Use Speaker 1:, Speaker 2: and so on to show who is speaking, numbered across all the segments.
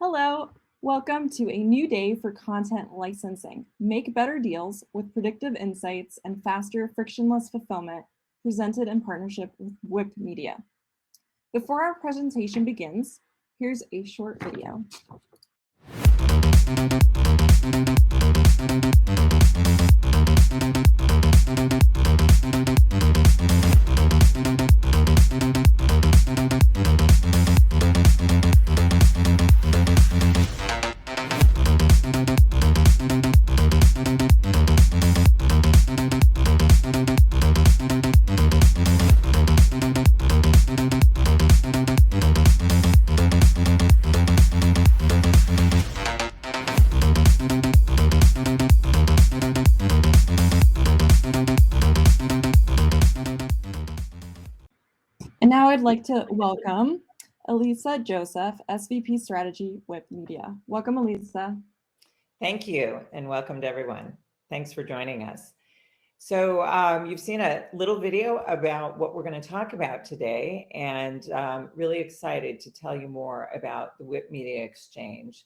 Speaker 1: Hello, welcome to a new day for content licensing. Make better deals with predictive insights and faster, frictionless fulfillment presented in partnership with Whip Media. Before our presentation begins, here's a short video. And now I'd like to welcome Elisa Joseph, SVP Strategy, Whip Media. Welcome, Elisa.
Speaker 2: Thank you, and welcome to everyone. Thanks for joining us. So you've seen a little video about what we're going to talk about today, and really excited to tell you more about the Whip Media Exchange.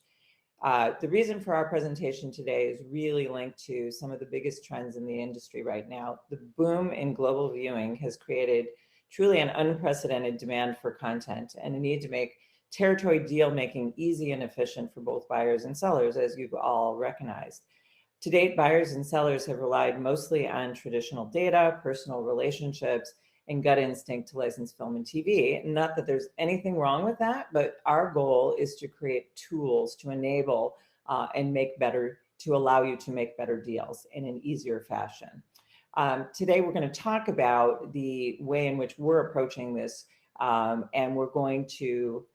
Speaker 2: The reason for our presentation today is really linked to some of the biggest trends in the industry right now. The boom in global viewing has created truly an unprecedented demand for content and a need to make territory deal making easy and efficient for both buyers and sellers, as you've all recognized. To date, buyers and sellers have relied mostly on traditional data, personal relationships, and gut instinct to license film and TV. Not that there's anything wrong with that, but our goal is to create tools to enable and make better, to allow you to make better deals in an easier fashion. Today, we're going to talk about the way in which we're approaching this, and we're going to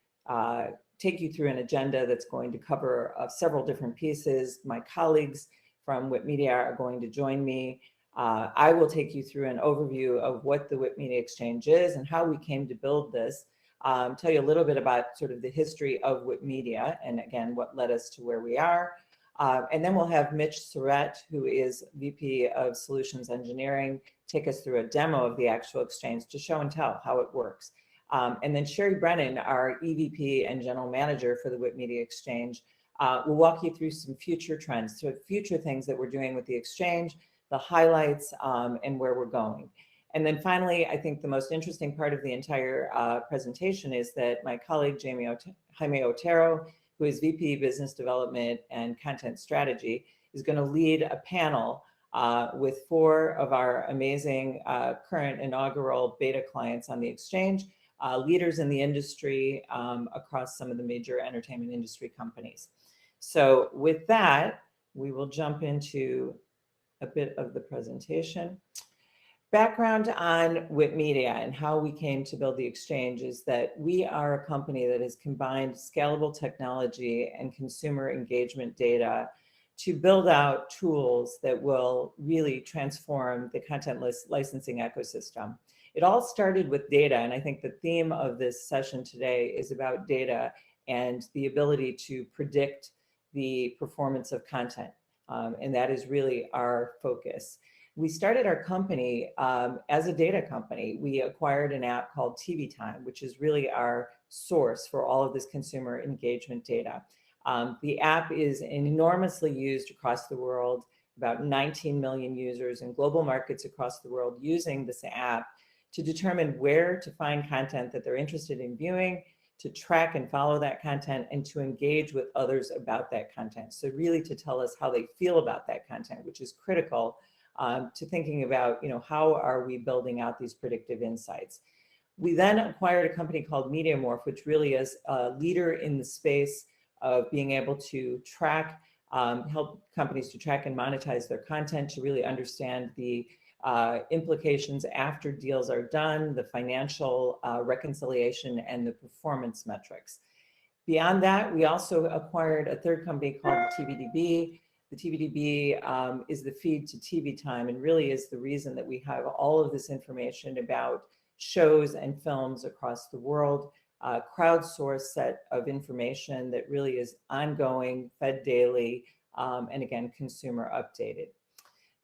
Speaker 2: take you through an agenda that's going to cover several different pieces. My colleagues from Whip Media are going to join me. I will take you through an overview of what the Whip Media Exchange is and how we came to build this, tell you a little bit about sort of the history of Whip Media and again, what led us to where we are. And then we'll have Mitch Surratt, who is VP of Solutions Engineering, take us through a demo of the actual exchange to show and tell how it works. And then Sherry Brennan, our EVP and General Manager for the Whip Media Exchange, will walk you through some future trends, so future things that we're doing with the exchange, the highlights, and where we're going. And then finally, I think the most interesting part of the entire presentation is that my colleague, Jaime Otero, who is VP Business Development and Content Strategy, is going to lead a panel with 4 of our amazing current inaugural beta clients on the exchange, leaders in the industry across some of the major entertainment industry companies. So with that, we will jump into a bit of the presentation. Background on Whip Media and how we came to build the exchange is that we are a company that has combined scalable technology and consumer engagement data to build out tools that will really transform the content licensing ecosystem. It all started with data, and I think the theme of this session today is about data and the ability to predict the performance of content, and that is really our focus. We started our company as a data company. We acquired an app called TV Time, which is really our source for all of this consumer engagement data. The app is enormously used across the world, about 19 million users in global markets across the world using this app to determine where to find content that they're interested in viewing, to track and follow that content, and to engage with others about that content. So really to tell us how they feel about that content, which is critical to thinking about, how are we building out these predictive insights. We then acquired a company called MediaMorph, which really is a leader in the space of being able to track, help companies to track and monetize their content, to really understand the implications after deals are done, the financial reconciliation, and the performance metrics. Beyond that, we also acquired a third company called TVDB. The TVDB is the feed to TV Time and really is the reason that we have all of this information about shows and films across the world, crowdsourced set of information that really is ongoing, fed daily, and again, consumer updated.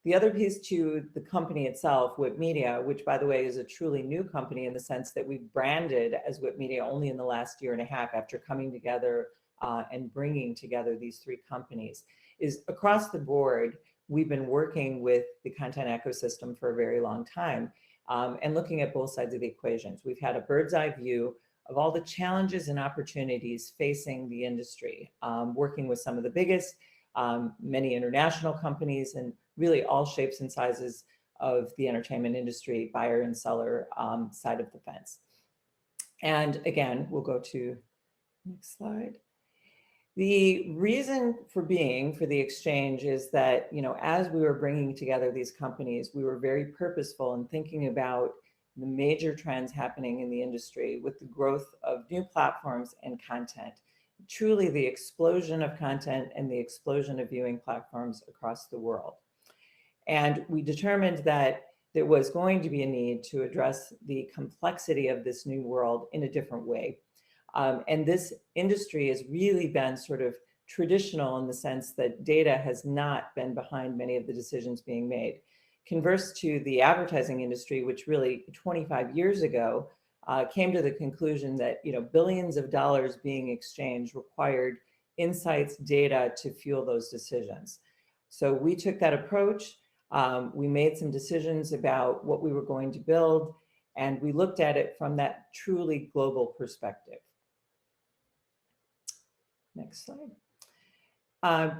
Speaker 2: The other piece to the company itself, Whip Media, which by the way is a truly new company in the sense that we've branded as Whip Media only in the last year and a half after coming together and bringing together these three companies is across the board. We've been working with the content ecosystem for a very long time and looking at both sides of the equations. We've had a bird's eye view of all the challenges and opportunities facing the industry, working with some of the biggest, many international companies, and really all shapes and sizes of the entertainment industry, buyer and seller side of the fence. And again, we'll go to next slide. The reason for the exchange is that, as we were bringing together these companies, we were very purposeful in thinking about the major trends happening in the industry with the growth of new platforms and content, truly the explosion of content and the explosion of viewing platforms across the world. And we determined that there was going to be a need to address the complexity of this new world in a different way. And this industry has really been sort of traditional in the sense that data has not been behind many of the decisions being made. Converse to the advertising industry, which really 25 years ago came to the conclusion that billions of dollars being exchanged required insights, data to fuel those decisions. So we took that approach. We made some decisions about what we were going to build, and we looked at it from that truly global perspective. Next slide.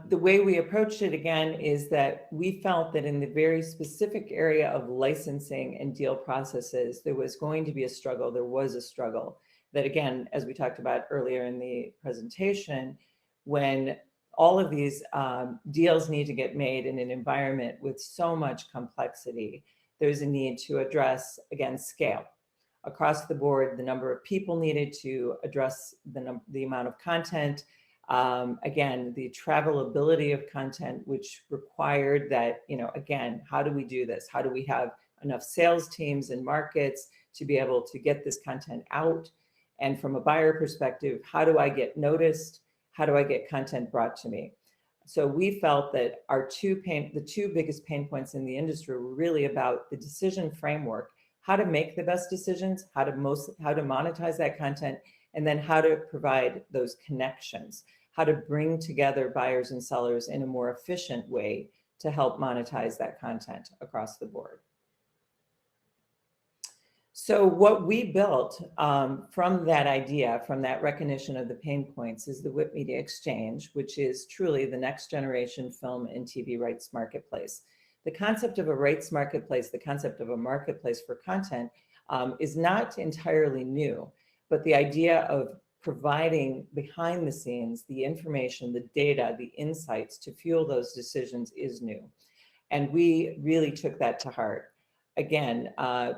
Speaker 2: The way we approached it again is that we felt that in the very specific area of licensing and deal processes, there was going to be a struggle. There was a struggle that, again, as we talked about earlier in the presentation, when all of these deals need to get made in an environment with so much complexity, there's a need to address, again, scale. Across the board, the number of people needed to address the amount of content, again, the travelability of content, which required that, again, how do we do this? How do we have enough sales teams and markets to be able to get this content out? And from a buyer perspective, how do I get noticed? How do I get content brought to me? So we felt that the two biggest pain points in the industry were really about the decision framework, how to make the best decisions, how to monetize that content, and then how to provide those connections, how to bring together buyers and sellers in a more efficient way to help monetize that content across the board. So what we built from that idea, from that recognition of the pain points, is the WIP Media Exchange, which is truly the next generation film and TV rights marketplace. The concept of a rights marketplace, the concept of a marketplace for content is not entirely new, but the idea of providing behind the scenes the information, the data, the insights to fuel those decisions is new. And we really took that to heart. Again,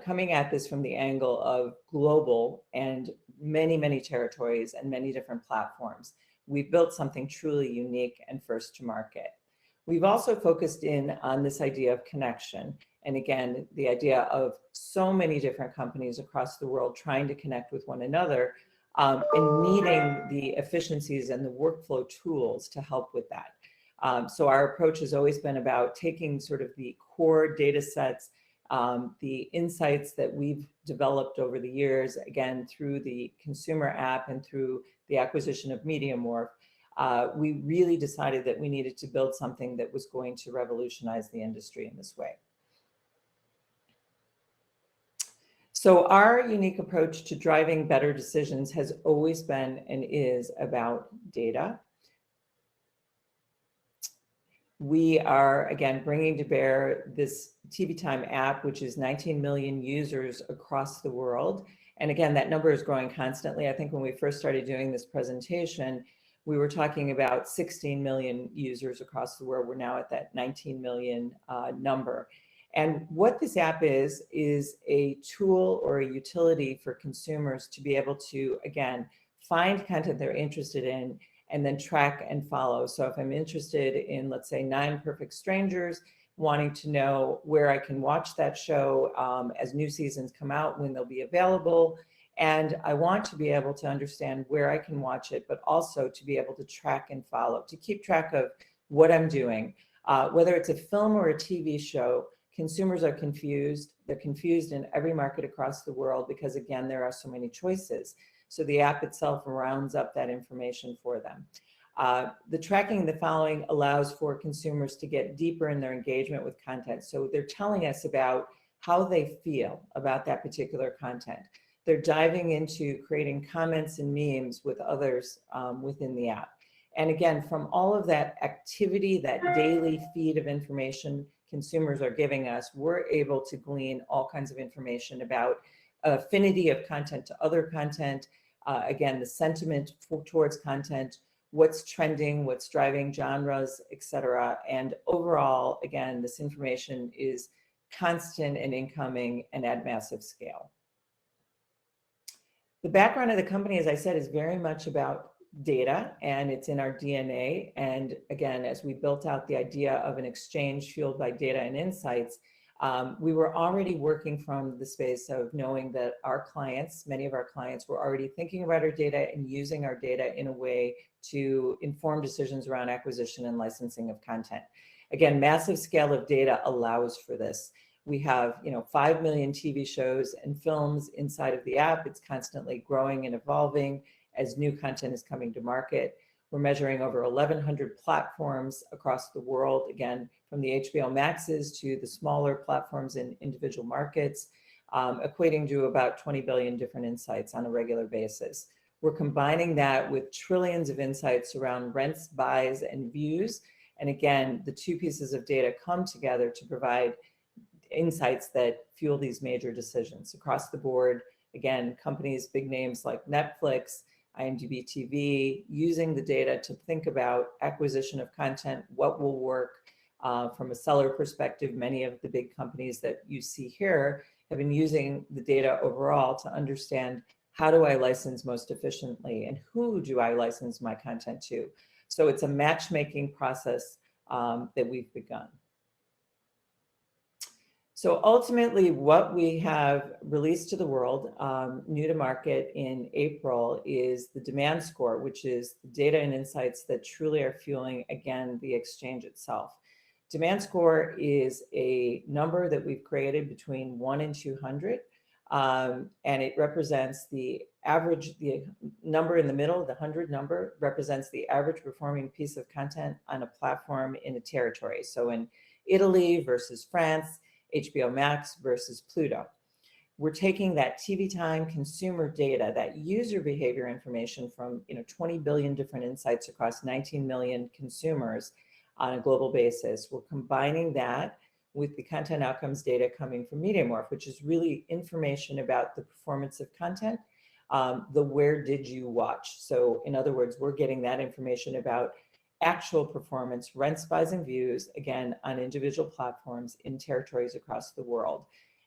Speaker 2: coming at this from the angle of global and many, many territories and many different platforms, we've built something truly unique and first to market. We've also focused in on this idea of connection. And again, the idea of so many different companies across the world trying to connect with one another and needing the efficiencies and the workflow tools to help with that. So our approach has always been about taking sort of the core data sets, the insights that we've developed over the years, again, through the consumer app and through the acquisition of MediaMorph. We really decided that we needed to build something that was going to revolutionize the industry in this way. So our unique approach to driving better decisions has always been and is about data. We are, again, bringing to bear this TV Time app, which is 19 million users across the world. And again, that number is growing constantly. I think when we first started doing this presentation, we were talking about 16 million users across the world. We're now at that 19 million number. And what this app is a tool or a utility for consumers to be able to, again, find content they're interested in and then track and follow. So if I'm interested in, let's say, 9 Perfect Strangers, wanting to know where I can watch that show as new seasons come out, when they'll be available. And I want to be able to understand where I can watch it, but also to be able to track and follow, to keep track of what I'm doing. Whether it's a film or a TV show, consumers are confused. They're confused in every market across the world because, again, there are so many choices. So the app itself rounds up that information for them. The tracking and the following allows for consumers to get deeper in their engagement with content. So they're telling us about how they feel about that particular content. They're diving into creating comments and memes with others within the app. And again, from all of that activity, that daily feed of information consumers are giving us, we're able to glean all kinds of information about affinity of content to other content, again, the sentiment towards content, what's trending, what's driving genres, etc. And overall, again, this information is constant and incoming and at massive scale. The background of the company, as I said, is very much about data, and it's in our DNA. And again, as we built out the idea of an exchange fueled by data and insights, we were already working from the space of knowing that our clients, many of our clients, were already thinking about our data and using our data in a way to inform decisions around acquisition and licensing of content. Again, massive scale of data allows for this. We have, 5 million TV shows and films inside of the app. It's constantly growing and evolving as new content is coming to market. We're measuring over 1,100 platforms across the world, again, from the HBO Maxes to the smaller platforms in individual markets, equating to about 20 billion different insights on a regular basis. We're combining that with trillions of insights around rents, buys, and views. And again, the two pieces of data come together to provide insights that fuel these major decisions across the board. Again, companies, big names like Netflix, IMDb TV, using the data to think about acquisition of content, what will work from a seller perspective. Many of the big companies that you see here have been using the data overall to understand, how do I license most efficiently and who do I license my content to? So it's a matchmaking process that we've begun. So ultimately, what we have released to the world, new to market in April, is the demand score, which is the data and insights that truly are fueling, again, the exchange itself. Demand score is a number that we've created between 1 and 200, and it represents the average, the number in the middle, the 100 number, represents the average performing piece of content on a platform in a territory. So in Italy versus France, HBO Max versus Pluto. We're taking that TV time consumer data, that user behavior information from 20 billion different insights across 19 million consumers on a global basis. We're combining that with the content outcomes data coming from MediaMorph, which is really information about the performance of content, the where did you watch. So in other words, we're getting that information about actual performance, rents, buys, and views, again, on individual platforms in territories across the world.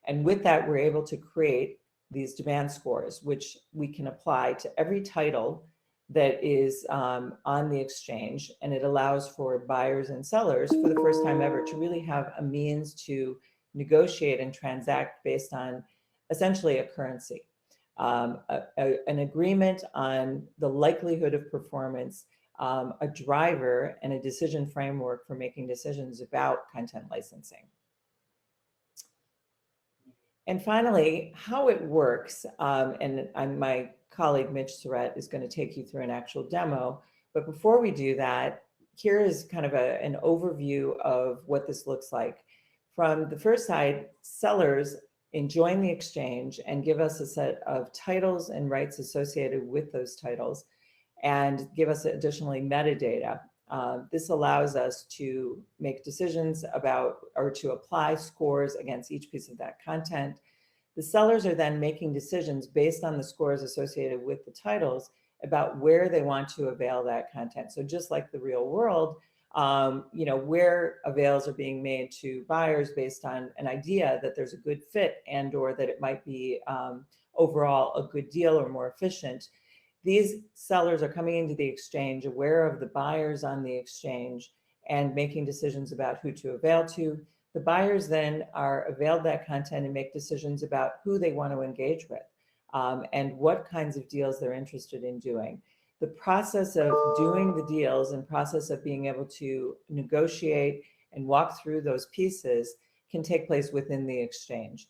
Speaker 2: And with that, we're able to create these demand scores, which we can apply to every title that is on the exchange. And it allows for buyers and sellers, for the first time ever, to really have a means to negotiate and transact based on essentially a currency, an agreement on the likelihood of performance, a driver, and a decision framework for making decisions about content licensing. And finally, how it works, and my colleague Mitch Surratt is going to take you through an actual demo. But before we do that, here is kind of an overview of what this looks like. From the first side, sellers join the exchange and give us a set of titles and rights associated with those titles, and give us additionally metadata. This allows us to make decisions about, or to apply scores against each piece of that content. The sellers are then making decisions based on the scores associated with the titles about where they want to avail that content. So just like the real world, where avails are being made to buyers based on an idea that there's a good fit and or that it might be overall a good deal or more efficient. These sellers are coming into the exchange aware of the buyers on the exchange and making decisions about who to avail to. The buyers then are availed that content and make decisions about who they want to engage with and what kinds of deals they're interested in doing. The process of doing the deals and process of being able to negotiate and walk through those pieces can take place within the exchange.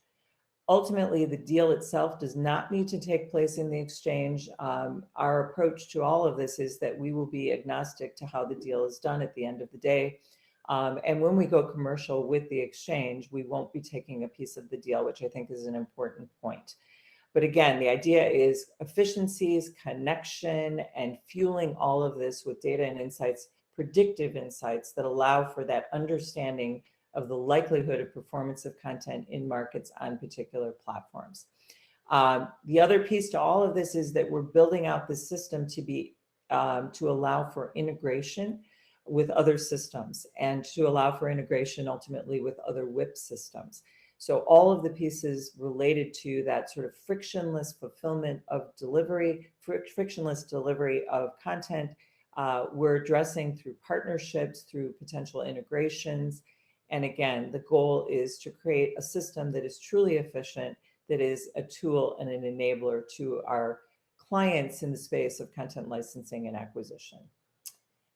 Speaker 2: Ultimately, the deal itself does not need to take place in the exchange. Our approach to all of this is that we will be agnostic to how the deal is done at the end of the day. And when we go commercial with the exchange, we won't be taking a piece of the deal, which I think is an important point. But again, the idea is efficiencies, connection, and fueling all of this with data and insights, predictive insights that allow for that understanding of the likelihood of performance of content in markets on particular platforms. The other piece to all of this is that we're building out the system to allow for integration with other systems and to allow for integration ultimately with other WIP systems. So all of the pieces related to that sort of frictionless fulfillment of delivery, frictionless delivery of content, we're addressing through partnerships, through potential integrations. And again, the goal is to create a system that is truly efficient, that is a tool and an enabler to our clients in the space of content licensing and acquisition.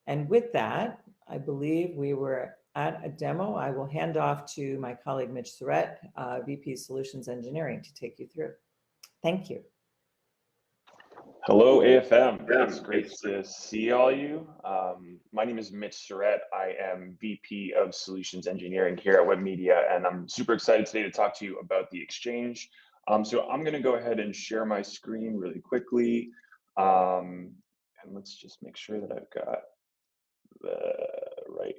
Speaker 2: And with that, I believe we were at a demo. I will hand off to my colleague, Mitch Surratt, VP Solutions Engineering, to take you through. Thank you.
Speaker 3: Hello, AFM. It's great to see all you. My name is Mitch Surratt. I am VP of Solutions Engineering here at Web Media, and I'm super excited today to talk to you about the exchange. So I'm going to go ahead and share my screen really quickly. And let's just make sure that I've got the right.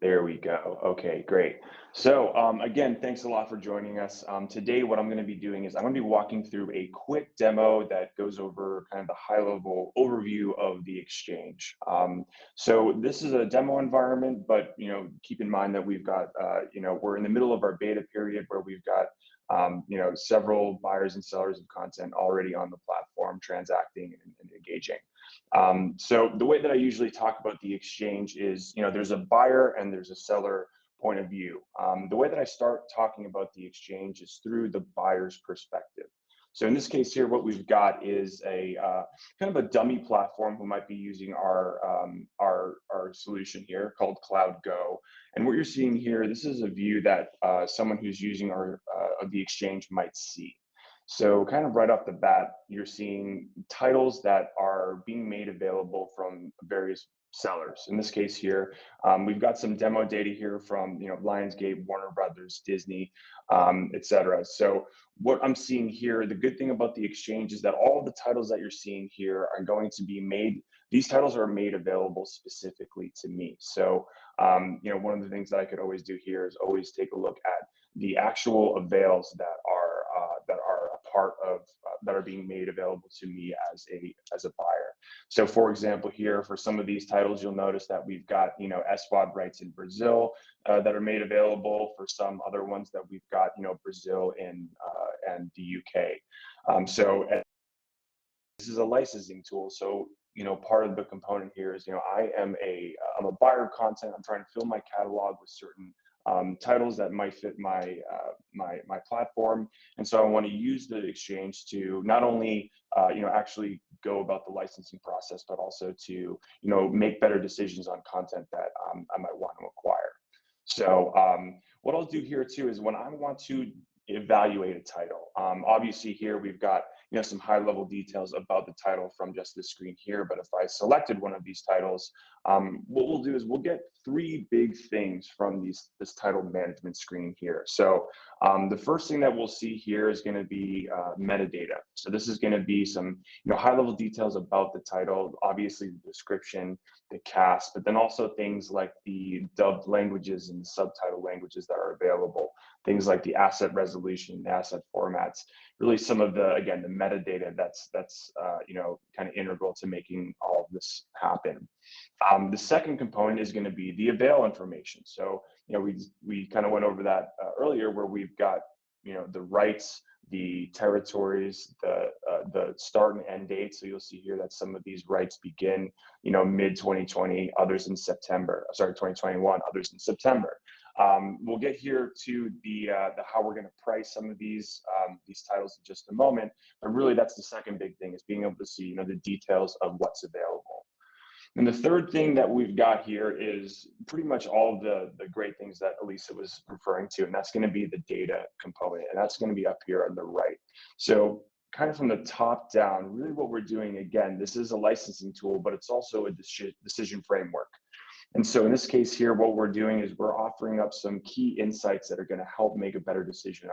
Speaker 3: There we go. Okay, great. So again, thanks a lot for joining us. Today, what I'm going to be doing is I'm going to be walking through a quick demo that goes over kind of the high-level overview of the exchange. So this is a demo environment, but keep in mind that we've got we're in the middle of our beta period where we've got several buyers and sellers of content already on the platform transacting and engaging. So the way that I usually talk about the exchange is, there's a buyer and there's a seller point of view. The way that I start talking about the exchange is through the buyer's perspective. So in this case here, what we've got is a kind of a dummy platform who might be using our solution here called Cloud Go. And what you're seeing here, this is a view that someone who's using the exchange might see. So kind of right off the bat, you're seeing titles that are being made available from various sellers. In this case here, we've got some demo data here from Lionsgate, Warner Brothers, Disney, etc. So what I'm seeing here, the good thing about the exchange is that all of the titles that you're seeing here are going to be made. These titles are made available specifically to me. So one of the things that I could always do here is always take a look at the actual avails that are a part of that are being made available to me as a buyer. So for example, here for some of these titles, you'll notice that we've got SWAD rights in Brazil that are made available. For some other ones that we've got Brazil and the UK. So this is a licensing tool. So part of the component here is I'm a buyer of content. I'm trying to fill my catalog with certain titles that might fit my platform, and so I want to use the exchange to not only actually go about the licensing process, but also to make better decisions on content that I might want to acquire. So what I'll do here too is when I want to evaluate a title, obviously here we've got some high-level details about the title from just this screen here. But if I selected one of these titles, what we'll do is we'll get three big things from this title management screen here. So the first thing that we'll see here is going to be metadata. So this is going to be some high-level details about the title, obviously the description, the cast, but then also things like the dubbed languages and the subtitle languages that are available, things like the asset resolution, the asset formats, really some of the metadata that's kind of integral to making all of this happen. The second component is going to be the avail information. So we kind of went over that earlier, where we've got the rights, the territories, the start and end date. So you'll see here that some of these rights begin mid 2020, others in September. Sorry, 2021, others in September. We'll get here to the how we're going to price some of these titles in just a moment, but really that's the second big thing, is being able to see the details of what's available. And the third thing that we've got here is pretty much all of the great things that Elisa was referring to, and that's going to be the data component, and that's going to be up here on the right. So kind of from the top down, really what we're doing, again, this is a licensing tool, but it's also a decision framework. And so in this case here, what we're doing is we're offering up some key insights that are going to help make a better decision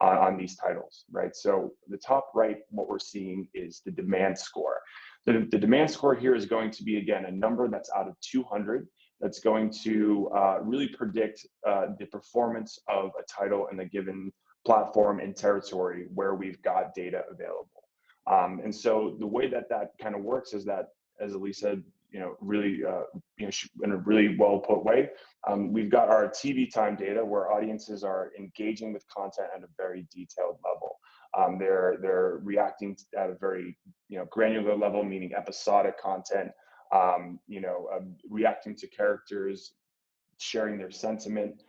Speaker 3: on these titles, right? So the top right, what we're seeing is the demand score. The demand score here is going to be, again, a number that's out of 200 that's going to really predict the performance of a title in a given platform and territory where we've got data available. And so the way that that kind of works is that, as Elise said, really, in a really well put way, we've got our TV time data where audiences are engaging with content at a very detailed level. They're reacting at a very granular level, meaning episodic content. Reacting to characters, sharing their sentiment.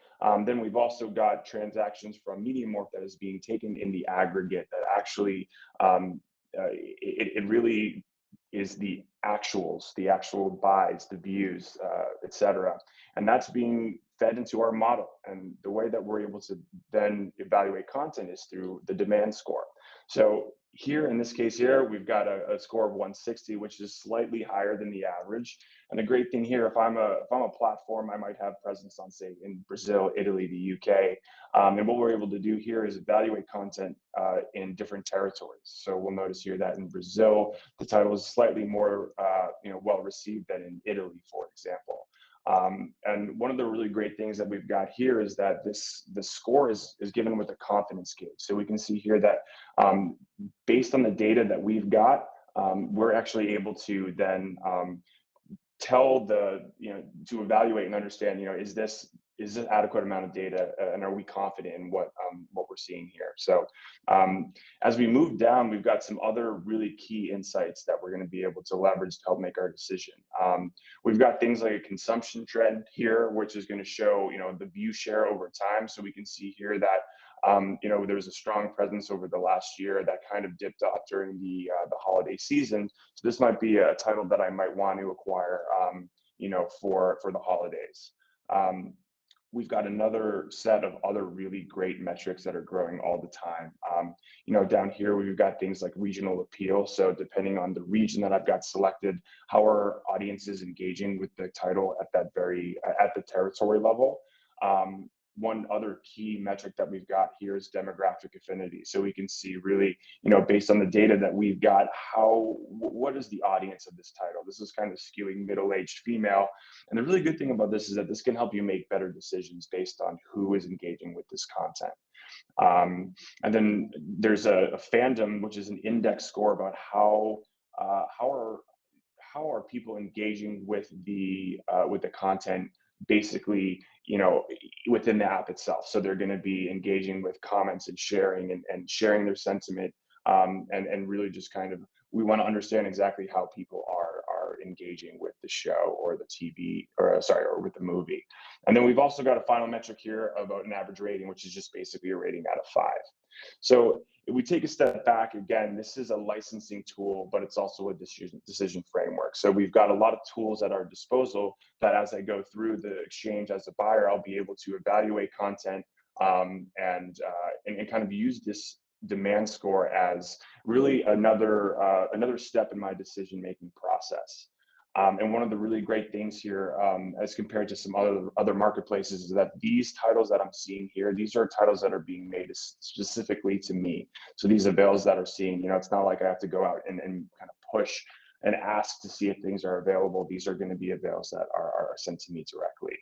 Speaker 3: Then we've also got transactions from MediaMorph that is being taken in the aggregate that actually it really is the actuals, the actual buys, the views, etc. And that's being fed into our model. And the way that we're able to then evaluate content is through the demand score. So here, in this case here, we've got a score of 160, which is slightly higher than the average. And the great thing here, if I'm a platform, I might have presence on, say, in Brazil, Italy, the UK. And what we're able to do here is evaluate content in different territories. So we'll notice here that in Brazil, the title is slightly more well received than in Italy, for example. And one of the really great things that we've got here is that the score is given with a confidence gauge. So we can see here that based on the data that we've got, we're actually able to then tell to evaluate and understand, is this adequate amount of data, and are we confident in what we're seeing here? So as we move down, we've got some other really key insights that we're going to be able to leverage to help make our decision. We've got things like a consumption trend here, which is going to show the view share over time. So we can see here that there was a strong presence over the last year that kind of dipped off during the holiday season. So this might be a title that I might want to acquire, for the holidays. We've got another set of other really great metrics that are growing all the time. Down here, we've got things like regional appeal. So depending on the region that I've got selected, how are audiences engaging with the title at the territory level? One other key metric that we've got here is demographic affinity. So we can see really, based on the data that we've got, what is the audience of this title? This is kind of skewing middle-aged female. And the really good thing about this is that this can help you make better decisions based on who is engaging with this content. And then there's a fandom, which is an index score about how are people engaging with the content, basically, within the app itself. So they're going to be engaging with comments and sharing and sharing their sentiment, and really just kind of, we want to understand exactly how people are engaging with the show or the TV, or with the movie. And then we've also got a final metric here about an average rating, which is just basically a rating out of 5. So if we take a step back, again, this is a licensing tool, but it's also a decision framework. So we've got a lot of tools at our disposal that, as I go through the exchange as a buyer, I'll be able to evaluate content, and kind of use this demand score as really another step in my decision-making process. And one of the really great things here, as compared to some other marketplaces, is that these titles that I'm seeing here, these are titles that are being made specifically to me. So these avails that are seeing, it's not like I have to go out and kind of push and ask to see if things are available. These are going to be avails that are sent to me directly.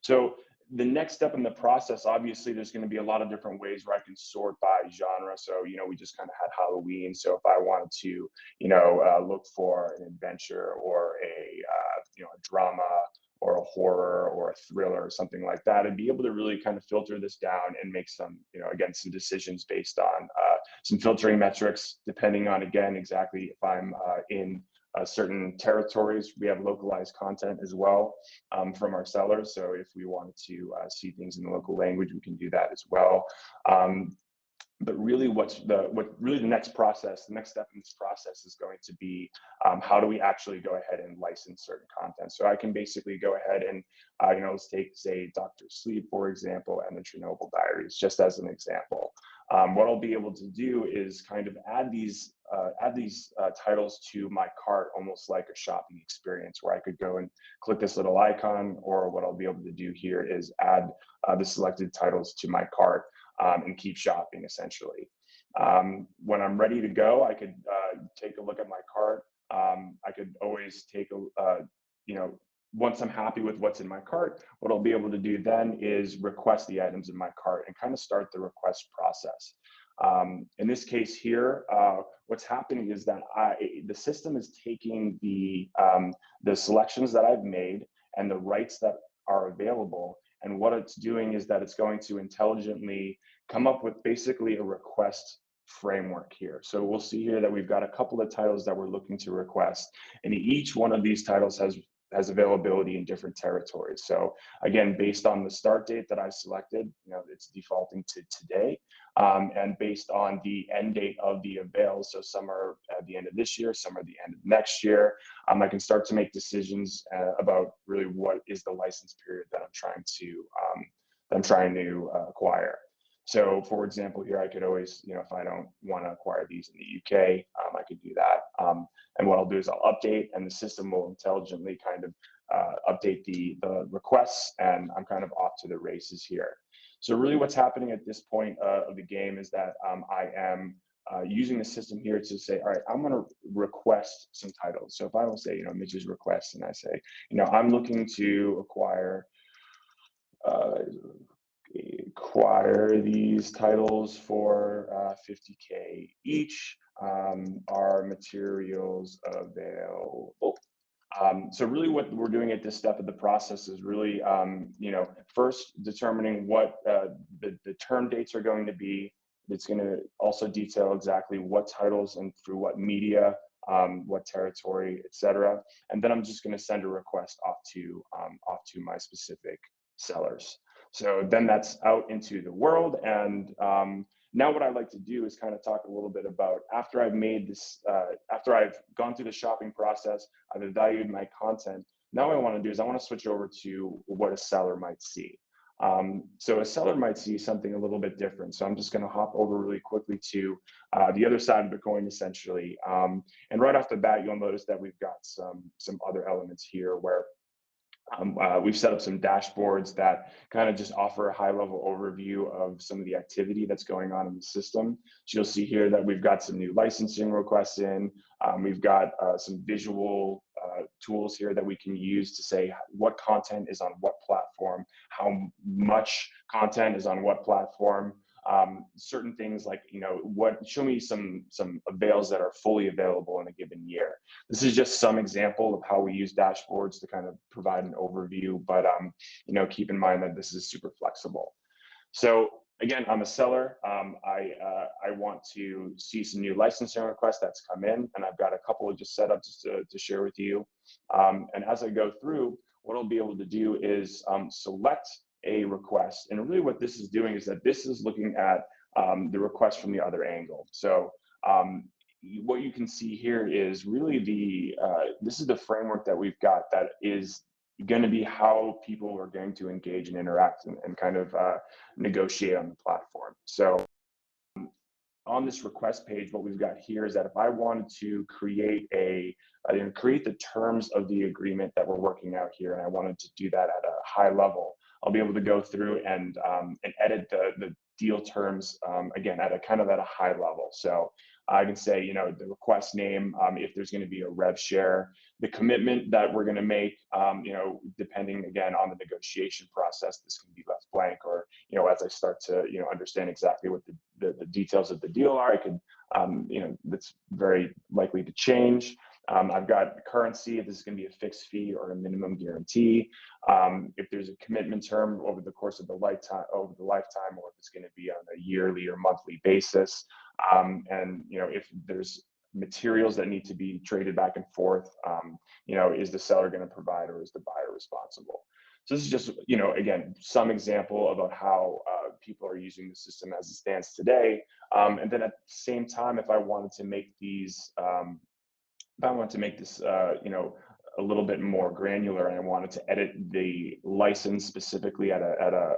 Speaker 3: So the next step in the process, obviously, there's going to be a lot of different ways where I can sort by genre. So, we just kind of had Halloween. So if I wanted to, look for an adventure or a drama or a horror or a thriller or something like that, and be able to really kind of filter this down and make some, again, some decisions based on some filtering metrics, depending on, again, exactly if I'm in certain territories. We have localized content as well from our sellers. So if we wanted to see things in the local language, we can do that as well. But really what really the next step in this process is going to be, how do we actually go ahead and license certain content? So I can basically go ahead and, let's take, say, Dr. Sleep, for example, and the Chernobyl Diaries, just as an example. What I'll be able to do is kind of add these titles to my cart, almost like a shopping experience, where I could go and click this little icon, or what I'll be able to do here is add the selected titles to my cart, and keep shopping, essentially. When I'm ready to go, I could take a look at my cart. I could always take once I'm happy with what's in my cart, what I'll be able to do then is request the items in my cart and kind of start the request process. In this case here, what's happening is that the system is taking the selections that I've made and the rights that are available, and what it's doing is that it's going to intelligently come up with basically a request framework here. So we'll see here that we've got a couple of titles that we're looking to request, and each one of these titles has availability in different territories. So again, based on the start date that I selected, it's defaulting to today, and based on the end date of the avails, so some are at the end of this year, some are the end of next year, I can start to make decisions about really what is the license period that I'm trying to acquire. So for example, here I could always, if I don't want to acquire these in the UK, I could do that. And what I'll do is I'll update, and the system will intelligently kind of update the requests, and I'm kind of off to the races here. So really what's happening at this point of the game is that I am using the system here to say, all right, I'm going to request some titles. So if I will say, Mitch's request, and I say, I'm looking to acquire these titles for 50K each. Are materials available? So really what we're doing at this step of the process is really, first determining what the term dates are going to be. It's going to also detail exactly what titles and through what media, what territory, etc. And then I'm just going to send a request off to my specific sellers. So then that's out into the world. And now what I'd like to do is kind of talk a little bit about, after I've made this, after I've gone through the shopping process, I've evaluated my content. Now what I want to do is I want to switch over to what a seller might see. So a seller might see something a little bit different. So I'm just going to hop over really quickly to the other side of the coin, essentially. And right off the bat, you'll notice that we've got some other elements here where we've set up some dashboards that kind of just offer a high-level overview of some of the activity that's going on in the system. So you'll see here that we've got some new licensing requests in. We've got some visual tools here that we can use to say what content is on what platform, how much content is on what platform. Certain things like, show me some avails that are fully available in a given year. This is just some example of how we use dashboards to kind of provide an overview, but keep in mind that this is super flexible. So again, I'm a seller. I want to see some new licensing requests that's come in, and I've got a couple of just set up just to share with you. And as I go through, what I'll be able to do is select a request. And really what this is doing is that this is looking at the request from the other angle. So what you can see here is really this is the framework that we've got that is going to be how people are going to engage and interact and kind of negotiate on the platform. So on this request page, what we've got here is that if I wanted to create the terms of the agreement that we're working out here, and I wanted to do that at a high level, I'll be able to go through and edit the deal terms again at a high level. So I can say, the request name, if there's going to be a rev share, the commitment that we're going to make, depending again on the negotiation process, this can be left blank, or as I start to understand exactly what the details of the deal are, I could that's very likely to change. I've got currency, if this is going to be a fixed fee or a minimum guarantee. If there's a commitment term over the course of the lifetime, or if it's going to be on a yearly or monthly basis. And if there's materials that need to be traded back and forth, is the seller going to provide, or is the buyer responsible? So this is just, again, some example about how people are using the system as it stands today. And then at the same time, if I wanted to make these, if I wanted to make this, a little bit more granular, and I wanted to edit the license specifically at a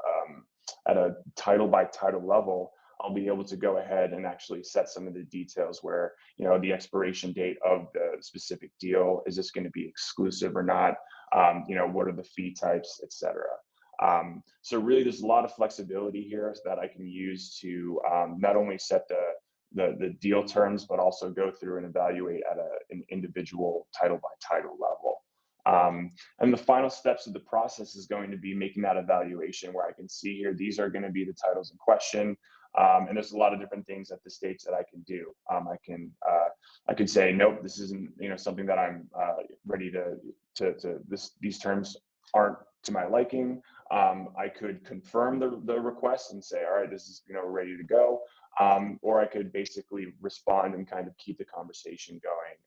Speaker 3: title by title level, I'll be able to go ahead and actually set some of the details where, the expiration date of the specific deal, is this going to be exclusive or not? What are the fee types, etc. So really, there's a lot of flexibility here that I can use to not only set the deal terms, but also go through and evaluate at an individual title by title level. And the final steps of the process is going to be making that evaluation where I can see here, these are going to be the titles in question. And there's a lot of different things at the stage that I can do. I could say, nope, this isn't, something that I'm ready these terms aren't to my liking. I could confirm the request and say, all right, this is, ready to go. Or I could basically respond and kind of keep the conversation going.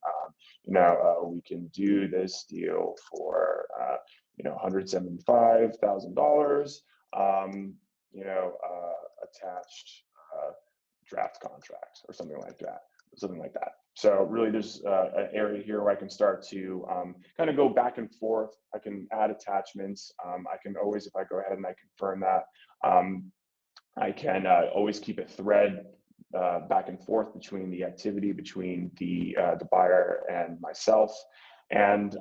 Speaker 3: We can do this deal for, $175,000, attached draft contract or something like that. So really, there's an area here where I can start to kind of go back and forth. I can add attachments. I can always, if I go ahead and I confirm that, I can always keep a thread back and forth between the activity between the buyer and myself, and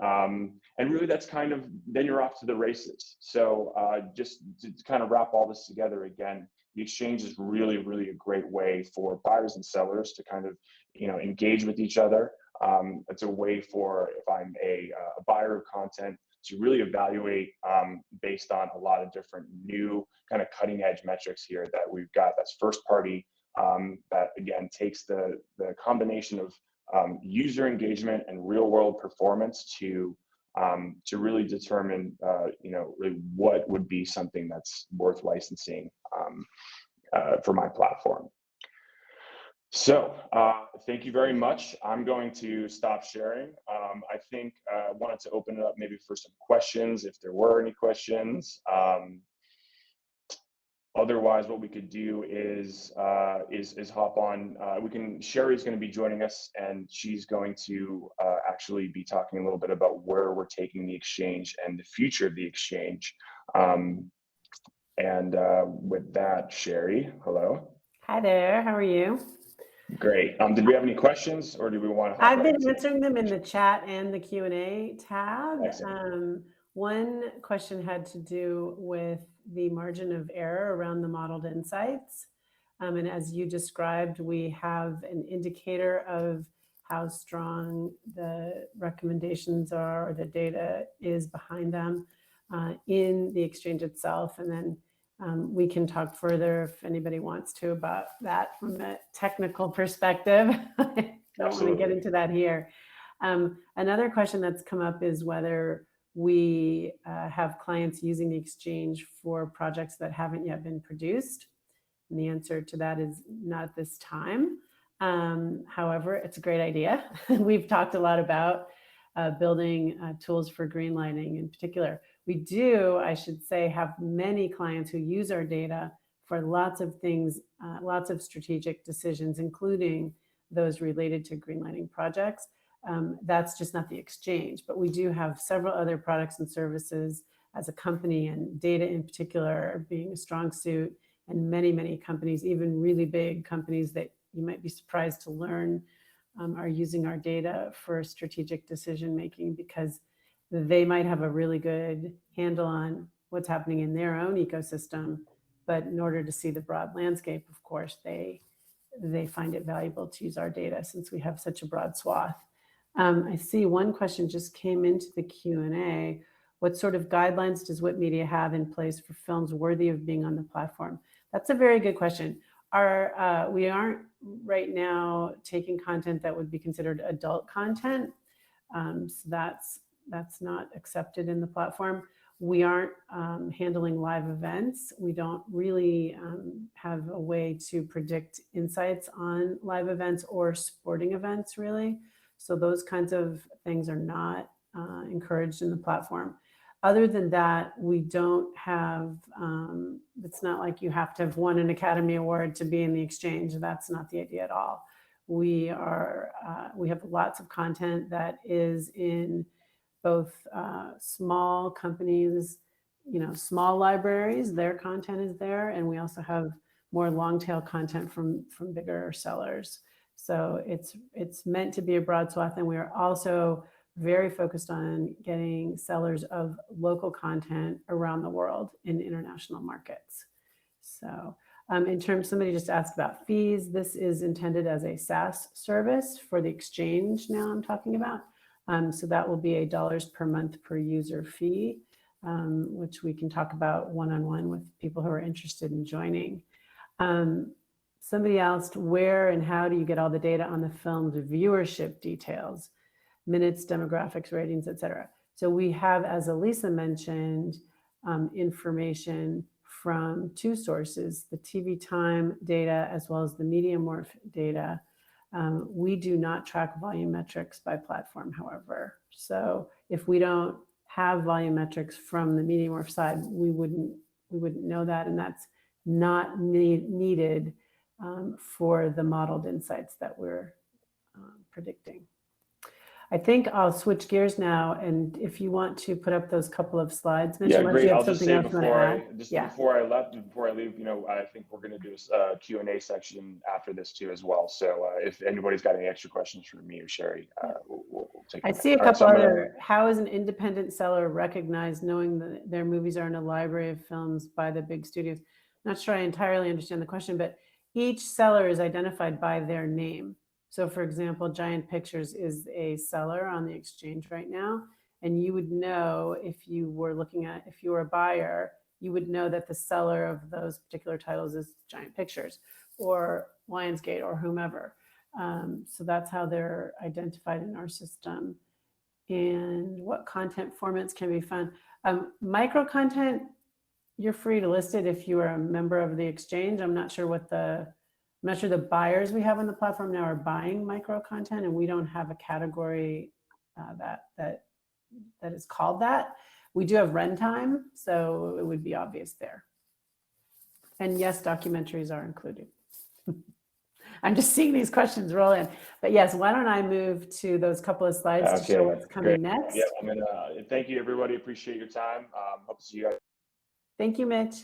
Speaker 3: really that's kind of, then you're off to the races. So just to kind of wrap all this together again, the exchange is really, really a great way for buyers and sellers to kind of engage with each other. It's a way for, if I'm a buyer of content, to really evaluate based on a lot of different new kind of cutting edge metrics here that we've got. That's first party, that again takes the combination of user engagement and real world performance to really determine really what would be something that's worth licensing for my platform. So thank you very much. I'm going to stop sharing. I think I wanted to open it up maybe for some questions, if there were any questions. Otherwise, what we could do is hop on. Sherry's going to be joining us, and she's going to actually be talking a little bit about where we're taking the exchange and the future of the exchange. With that, Sherry, hello.
Speaker 4: Hi there. How are you?
Speaker 3: Great. Did we have any questions, or do we want to?
Speaker 4: I've been answering them in the chat and the Q&A tab. One question had to do with the margin of error around the modeled insights. And as you described, we have an indicator of how strong the recommendations are, or the data is behind them in the exchange itself. And then we can talk further if anybody wants to about that from a technical perspective. I don't want to get into that here. Another question that's come up is whether we have clients using the exchange for projects that haven't yet been produced. And the answer to that is not at this time. However, it's a great idea. We've talked a lot about building tools for greenlighting in particular. We do, I should say, have many clients who use our data for lots of things, lots of strategic decisions, including those related to greenlighting projects. That's just not the exchange, but we do have several other products and services as a company, and data in particular being a strong suit, and many, many companies, even really big companies that you might be surprised to learn are using our data for strategic decision making, because they might have a really good handle on what's happening in their own ecosystem, but in order to see the broad landscape, of course, they find it valuable to use our data since we have such a broad swath. I see one question just came into the Q&A. What sort of guidelines does WIP Media have in place for films worthy of being on the platform? That's a very good question. We aren't right now taking content that would be considered adult content. So that's not accepted in the platform. We aren't handling live events. We don't really have a way to predict insights on live events or sporting events, really. So those kinds of things are not encouraged in the platform. Other than that, we don't have, it's not like you have to have won an Academy Award to be in the exchange. That's not the idea at all. We have lots of content that is in both small companies, small libraries, their content is there, and we also have more long tail content from bigger sellers. So it's meant to be a broad swath, and we are also very focused on getting sellers of local content around the world in international markets. So in terms, somebody just asked about fees. This is intended as a SaaS service for the exchange now I'm talking about. So that will be a dollars per month per user fee, which we can talk about one-on-one with people who are interested in joining. Somebody asked, where and how do you get all the data on the film's viewership details? Minutes, demographics, ratings, etc. So we have, as Elisa mentioned, information from two sources, the TV time data as well as the MediaMorph data. We do not track volumetrics by platform, however. So if we don't have volumetrics from the MediaMorph side, we wouldn't know that, and that's not needed for the modeled insights that we're predicting. I think I'll switch gears now, and if you want to put up those couple of slides, Mitch,
Speaker 3: yeah, great. I'll just say before I leave, I think we're going to do a Q&A section after this too as well. So if anybody's got any extra questions for me or Sherry, we'll take them.
Speaker 4: I see a couple other. How is an independent seller recognized knowing that their movies are in a library of films by the big studios? Not sure I entirely understand the question, but each seller is identified by their name. So for example, Giant Pictures is a seller on the exchange right now, and you would know if you were a buyer, you would know that the seller of those particular titles is Giant Pictures or Lionsgate or whomever. So that's how they're identified in our system. And what content formats can be found? Micro content, you're free to list it if you are a member of the exchange. I'm not sure the buyers we have on the platform now are buying micro content, and we don't have a category that is called that. We do have runtime, so it would be obvious there. And yes, documentaries are included. I'm just seeing these questions roll in, but yes, why don't I move to those couple of slides to show what's coming next?
Speaker 3: Yeah, I'm gonna thank you, everybody. Appreciate your time. Hope to see you guys.
Speaker 4: Thank you, Mitch.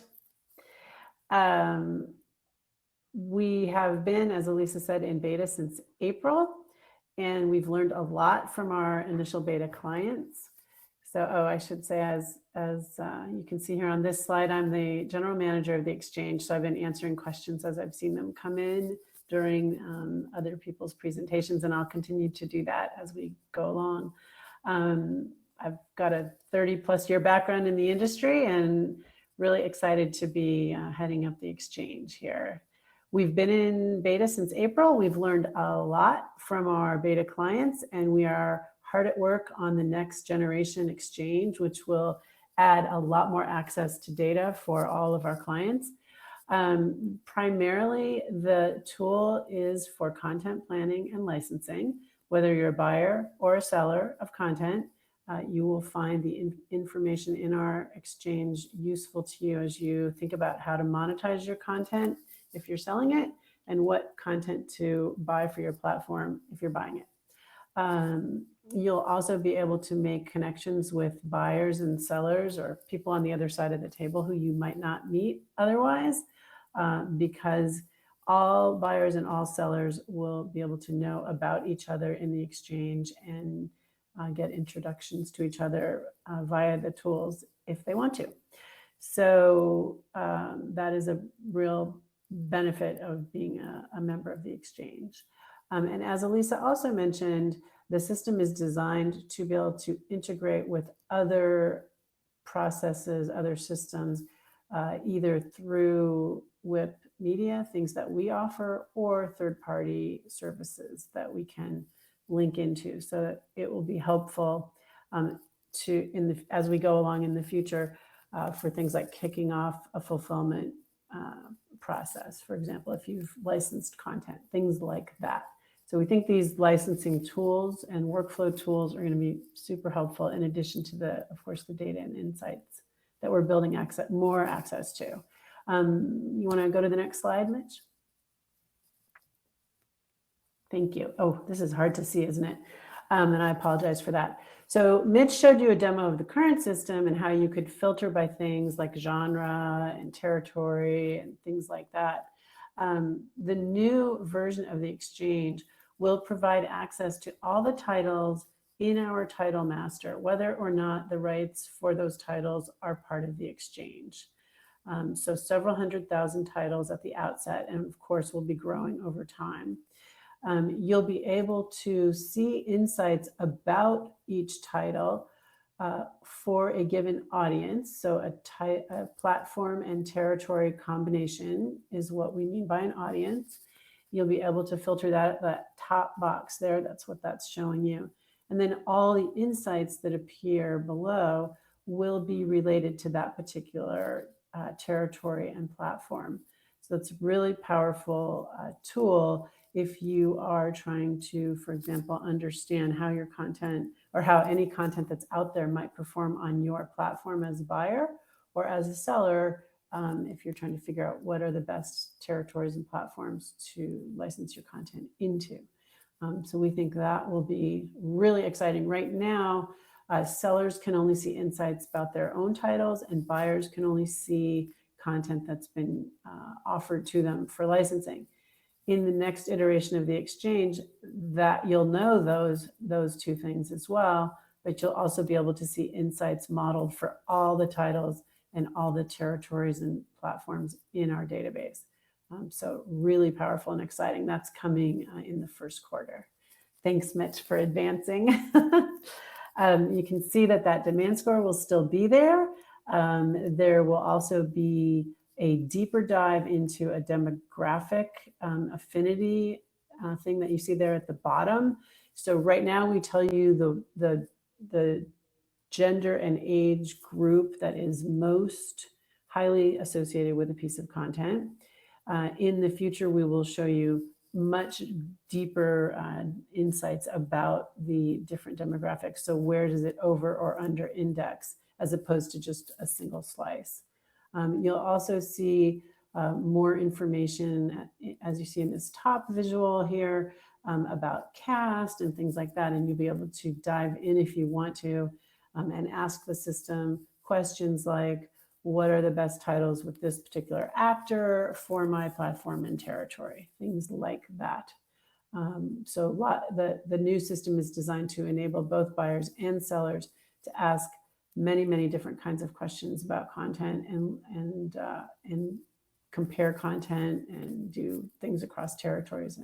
Speaker 4: We have been, as Elisa said, in beta since April, and we've learned a lot from our initial beta clients. So, I should say, as you can see here on this slide, I'm the general manager of the exchange. So I've been answering questions as I've seen them come in during other people's presentations, and I'll continue to do that as we go along. I've got a 30+ year background in the industry and really excited to be heading up the exchange here. We've been in beta since April. We've learned a lot from our beta clients, and we are hard at work on the next generation exchange, which will add a lot more access to data for all of our clients. Primarily, the tool is for content planning and licensing. Whether you're a buyer or a seller of content, you will find the information in our exchange useful to you as you think about how to monetize your content if you're selling it, and what content to buy for your platform if you're buying it. You'll also be able to make connections with buyers and sellers or people on the other side of the table who you might not meet otherwise, because all buyers and all sellers will be able to know about each other in the exchange and get introductions to each other via the tools if they want to. So that is a real benefit of being a member of the exchange. And as Elisa also mentioned, the system is designed to be able to integrate with other processes, other systems, either through WIP media, things that we offer, or third-party services that we can link into, so that it will be helpful as we go along in the future for things like kicking off a fulfillment process, for example, if you've licensed content, things like that. So we think these licensing tools and workflow tools are going to be super helpful, in addition to of course, the data and insights that we're building more access to. You want to go to the next slide, Mitch? Thank you. Oh, this is hard to see, isn't it? And I apologize for that. So Mitch showed you a demo of the current system and how you could filter by things like genre and territory and things like that. The new version of the exchange will provide access to all the titles in our title master, whether or not the rights for those titles are part of the exchange. So several 100,000 titles at the outset, and of course will be growing over time. You'll be able to see insights about each title for a given audience. So a platform and territory combination is what we mean by an audience. You'll be able to filter that top box there. That's what that's showing you. And then all the insights that appear below will be related to that particular territory and platform. So it's a really powerful tool if you are trying to, for example, understand how your content or how any content that's out there might perform on your platform as a buyer or as a seller, if you're trying to figure out what are the best territories and platforms to license your content into. So we think that will be really exciting. Right now, sellers can only see insights about their own titles, and buyers can only see content that's been offered to them for licensing. In the next iteration of the exchange, that you'll know those two things as well, but you'll also be able to see insights modeled for all the titles and all the territories and platforms in our database. So really powerful and exciting. That's coming in the first quarter. Thanks, Mitch, for advancing. You can see that demand score will still be there. There will also be a deeper dive into a demographic affinity thing that you see there at the bottom. So right now we tell you the gender and age group that is most highly associated with a piece of content. In the future, we will show you much deeper insights about the different demographics. So where does it over or under index, as opposed to just a single slice. You'll also see more information, as you see in this top visual here, about cast and things like that. And you'll be able to dive in if you want to and ask the system questions like, what are the best titles with this particular actor for my platform and territory? Things like that. So the new system is designed to enable both buyers and sellers to ask many different kinds of questions about content and compare content and do things across territories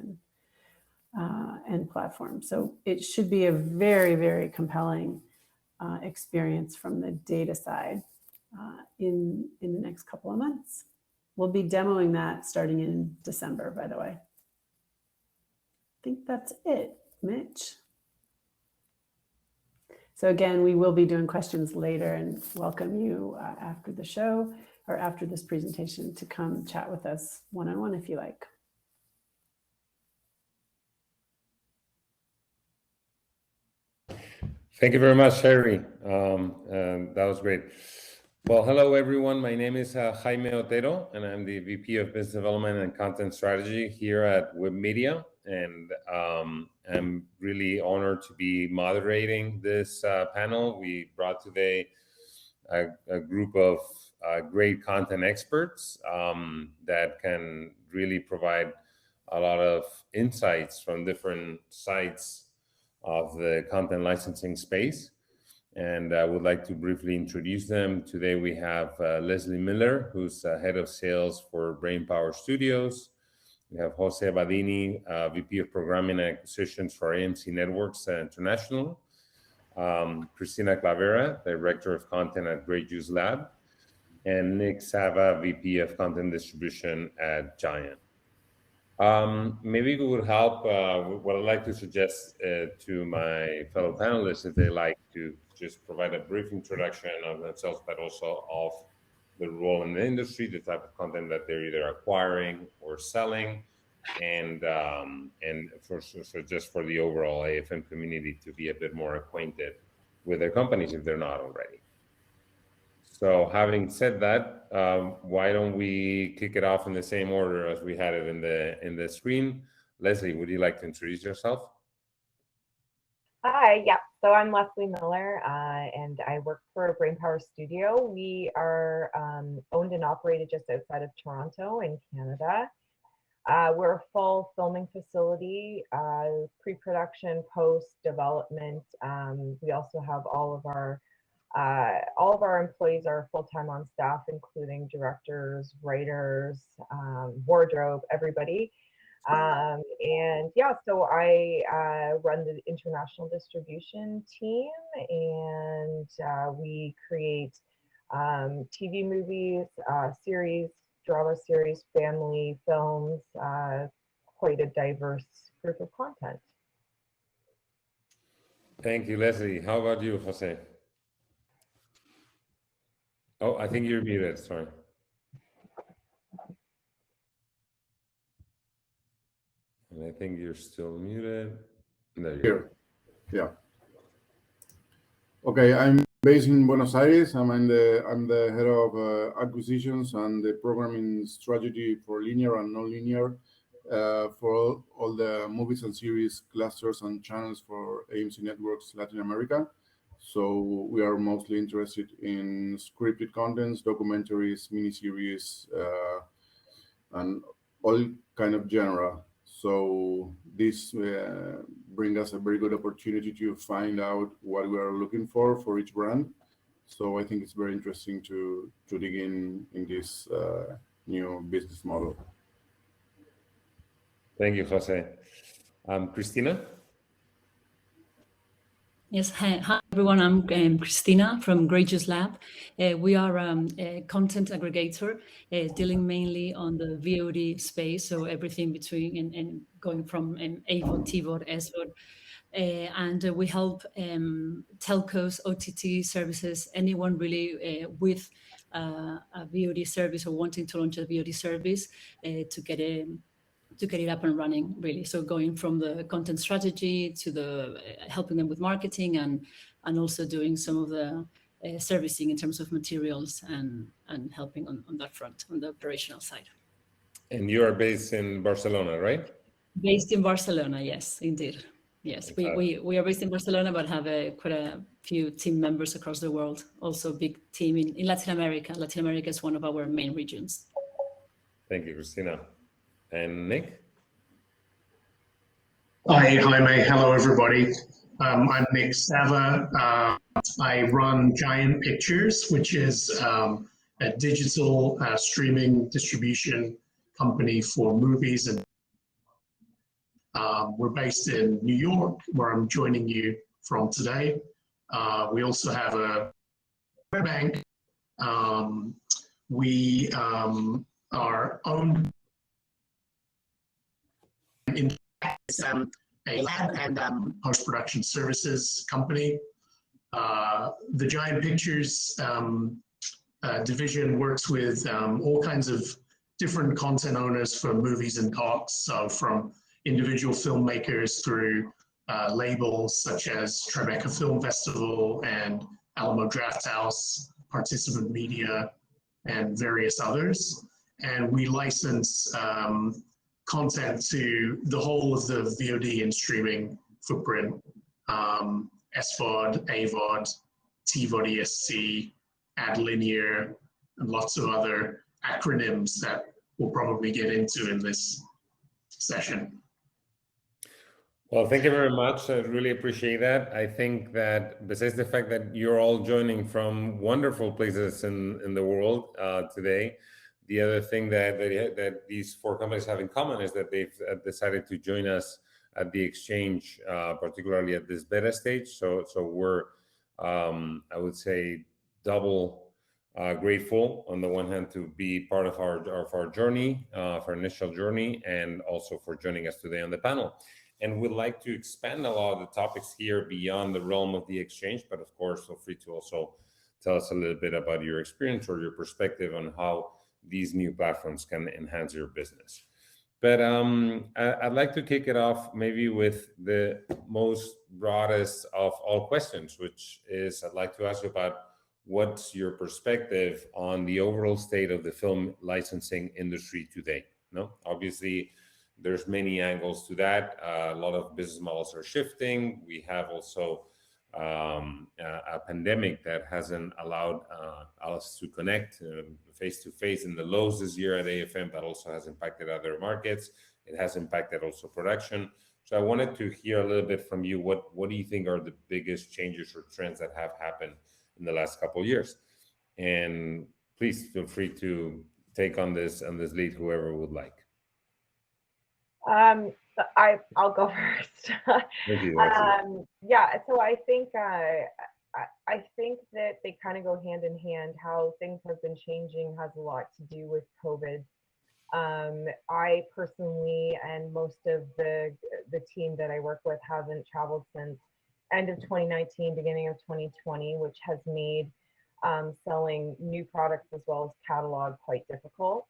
Speaker 4: and platforms. So it should be a very compelling experience from the data side in the next couple of months. We'll be demoing that starting in December, by the way. I think that's it, Mitch. So again, we will be doing questions later and welcome you after the show or after this presentation to come chat with us one-on-one if you like.
Speaker 5: Thank you very much, Sherry. That was great. Well, hello, everyone. My name is Jaime Otero, and I'm the VP of Business Development and Content Strategy here at Web Media. And I'm really honored to be moderating this panel. We brought today a group of great content experts that can really provide a lot of insights from different sides of the content licensing space. And I would like to briefly introduce them. Today we have Leslie Miller, who's head of sales for Brainpower Studios. We have Jose Badini, VP of Programming and Acquisitions for AMC Networks International. Cristina Clavera, Director of Content at Great Juice Lab. And Nick Sava, VP of Content Distribution at Giant. Maybe it would help, what I'd like to suggest to my fellow panelists, if they like to just provide a brief introduction of themselves, but also of the role in the industry, the type of content that they're either acquiring or selling, and just for the overall AFM community to be a bit more acquainted with their companies if they're not already. So having said that, why don't we kick it off in the same order as we had it in the screen? Leslie, would you like to introduce yourself?
Speaker 6: Hi, yeah. So I'm Leslie Miller, and I work for Brainpower Studio. We are owned and operated just outside of Toronto in Canada. We're a full filming facility, pre-production, post-development. We also have all of our employees are full-time on staff, including directors, writers, wardrobe, everybody. And yeah, so I run the international distribution team, and we create TV movies, series, drama series, family films, quite a diverse group of content.
Speaker 5: Thank you, Leslie. How about you, Jose? Oh, I think you're muted, sorry. And I think you're still muted. There you go.
Speaker 7: Yeah. Okay, I'm based in Buenos Aires. I'm the head of acquisitions and the programming strategy for linear and non-linear for all the movies and series clusters and channels for AMC Networks Latin America. So we are mostly interested in scripted contents, documentaries, miniseries, and all kind of genre. So this brings us a very good opportunity to find out what we are looking for each brand. So I think it's very interesting to dig in this new business model.
Speaker 5: Thank you, Jose. Christina?
Speaker 8: Yes, hi everyone. I'm Christina from Greatest Lab. We are a content aggregator dealing mainly on the VOD space, so everything between and going from AVOD, TVOD, SVOD. And we help telcos, OTT services, anyone really with a VOD service or wanting to launch a VOD service to get it up and running, really. So going from the content strategy to the helping them with marketing and also doing some of the servicing in terms of materials and helping on that front, on the operational side.
Speaker 5: And you are based in Barcelona, right?
Speaker 8: Based in Barcelona, yes, indeed. Yes, we are based in Barcelona, but have quite a few team members across the world. Also a big team in Latin America. Latin America is one of our main regions.
Speaker 5: Thank you, Christina. And Nick?
Speaker 9: Hi, Jaime. Hello, everybody. I'm Nick Sava. I run Giant Pictures, which is a digital streaming distribution company for movies. And we're based in New York, where I'm joining you from today. We also have a bank. We are owned in a lab and post-production services company. The Giant Pictures division works with all kinds of different content owners for movies and talks, so from individual filmmakers through labels such as Tribeca Film Festival and Alamo Drafthouse, Participant Media, and various others. And we license content to the whole of the VOD and streaming footprint, SVOD, AVOD, TVOD, EST, AdLinear, and lots of other acronyms that we'll probably get into in this session.
Speaker 5: Well, thank you very much. I really appreciate that. I think that besides the fact that you're all joining from wonderful places in the world today, the other thing that these four companies have in common is that they've decided to join us at the exchange, particularly at this beta stage. So we're, I would say, double grateful on the one hand to be part of our journey, of our initial journey, and also for joining us today on the panel. And we'd like to expand a lot of the topics here beyond the realm of the exchange, but of course, feel free to also tell us a little bit about your experience or your perspective on how these new platforms can enhance your business. But I'd like to kick it off maybe with the most broadest of all questions, which is I'd like to ask you about what's your perspective on the overall state of the film licensing industry today? No, obviously there's many angles to that. A lot of business models are shifting. We have also a pandemic that hasn't allowed us to connect face to face in the lows this year at AFM, but also has impacted other markets. It has impacted also production. So I wanted to hear a little bit from you. What do you think are the biggest changes or trends that have happened in the last couple of years? And please feel free to take on this lead, whoever would like.
Speaker 6: I'll go first.
Speaker 5: Thank you.
Speaker 6: Yeah, so I think that they kind of go hand in hand. How things have been changing has a lot to do with COVID. I personally and most of the team that I work with haven't traveled since end of 2019, beginning of 2020, which has made selling new products as well as catalog quite difficult.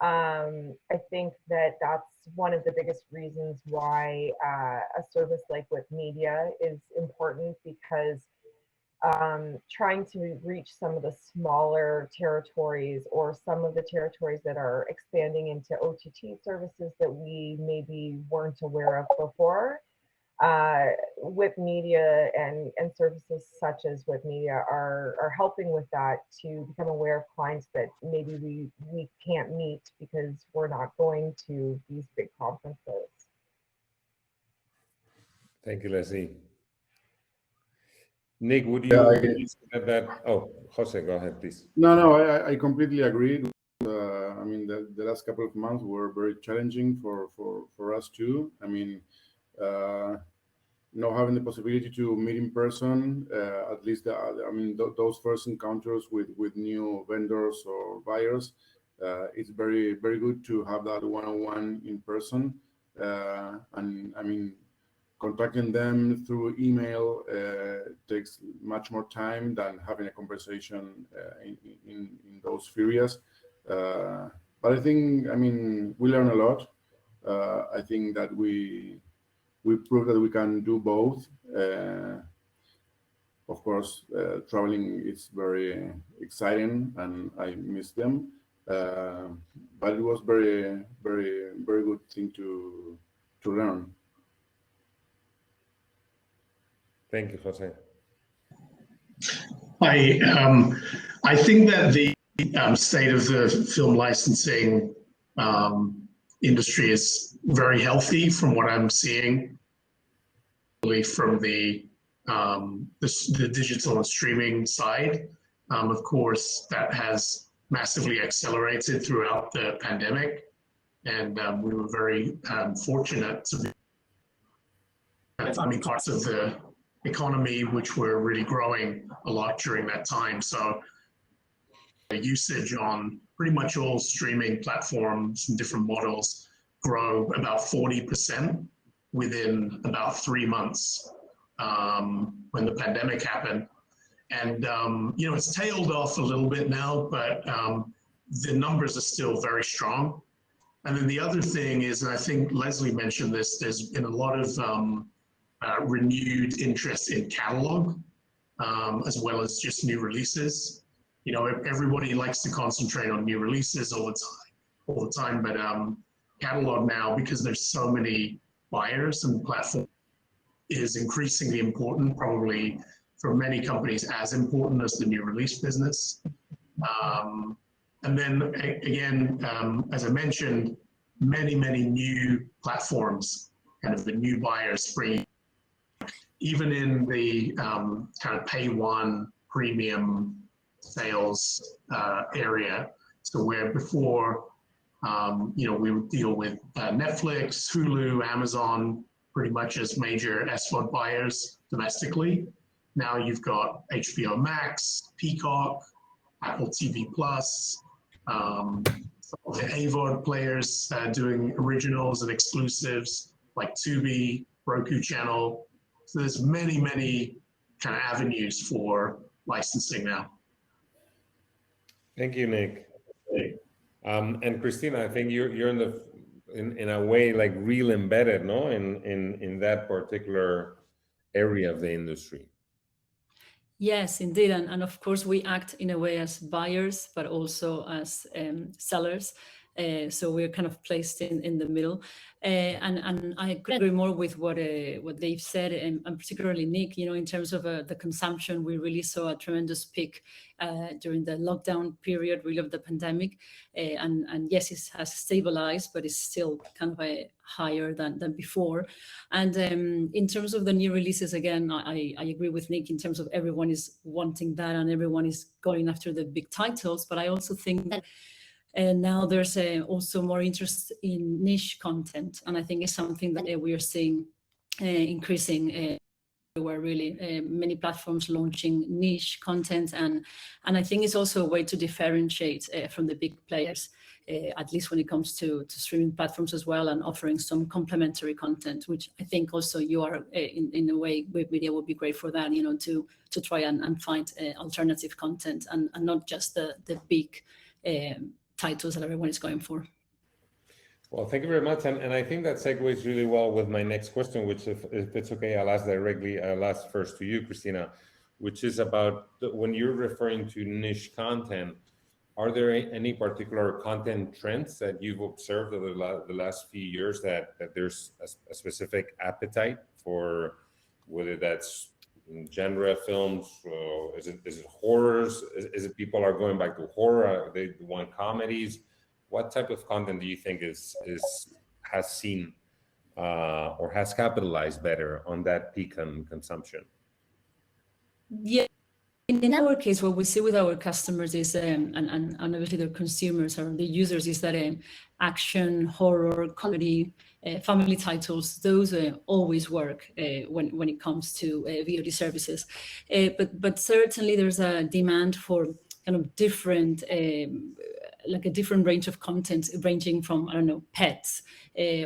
Speaker 6: I think that that's one of the biggest reasons why a service like Whip Media is important, because trying to reach some of the smaller territories or some of the territories that are expanding into OTT services that we maybe weren't aware of before. Whip Media and services such as Whip Media are helping with that, to become aware of clients that maybe we can't meet because we're not going to these big conferences.
Speaker 5: Thank you, Leslie. Nick, would you say that? Oh, Jose, go ahead, please.
Speaker 7: No, I completely agree. I mean, the last couple of months were very challenging for us too. I mean, not having the possibility to meet in person, at least those first encounters with new vendors or buyers, it's very, very good to have that one-on-one in person. And I mean, contacting them through email takes much more time than having a conversation in those areas. But I think, I mean, we learn a lot. I think that we prove that we can do both. Of course, traveling is very exciting, and I miss them. But it was very, very, very good thing to learn.
Speaker 5: Thank you, Jose.
Speaker 9: I think that the state of the film licensing industry is very healthy from what I'm seeing, from the digital and streaming side. Of course, that has massively accelerated throughout the pandemic, and we were very fortunate to be parts of the economy which were really growing a lot during that time. So the usage on pretty much all streaming platforms and different models grow about 40% within about 3 months when the pandemic happened. And, you know, it's tailed off a little bit now, but the numbers are still very strong. And then the other thing is, and I think Leslie mentioned this, there's been a lot of renewed interest in catalog, as well as just new releases. You know, everybody likes to concentrate on new releases all the time, but catalog now, because there's so many buyers and platforms, is increasingly important, probably for many companies as important as the new release business. And then again, as I mentioned, many new platforms, kind of the new buyers spring, even in the kind of pay one premium sales area. So where before, you know, we would deal with Netflix, Hulu, Amazon, pretty much as major SVOD buyers domestically. Now you've got HBO Max, Peacock, Apple TV Plus, the AVOD players doing originals and exclusives like Tubi, Roku channel. So there's many kind of avenues for licensing now.
Speaker 5: Thank you, Nick. And Christina, I think you're in the in a way like real embedded, no, in that particular area of the industry.
Speaker 8: Yes, indeed. And of course, we act in a way as buyers, but also as sellers. So we're kind of placed in the middle. And I couldn't agree more with what they've said, and particularly Nick, in terms of the consumption, we really saw a tremendous peak during the lockdown period, really, of the pandemic. And yes, it has stabilized, but it's still kind of higher than before. And in terms of the new releases, again, I agree with Nick in terms of everyone is wanting that and everyone is going after the big titles. But I also think that now there's also more interest in niche content. And I think it's something that we are seeing increasing where really many platforms launching niche content. And I think it's also a way to differentiate from the big players. At least when it comes to streaming platforms as well, and offering some complementary content, which I think also you are in a way, Web Media would be great for that, to try and find alternative content and not just the big titles that everyone is going for.
Speaker 5: Well, thank you very much. And I think that segues really well with my next question, which if it's okay, I'll ask first to you, Christina, which is about when you're referring to niche content, are there any particular content trends that you've observed over the last few years that there's a specific appetite for, whether that's genre films, is it horrors, is it people are going back to horror, they want comedies? What type of content do you think has seen or has capitalized better on that peak in consumption?
Speaker 8: Yeah. In our case, what we see with our customers is, and obviously their consumers or the users, is that action, horror, comedy, family titles, those always work when it comes to VOD services. But certainly there's a demand for kind of different, like a different range of content, ranging from, I don't know, pets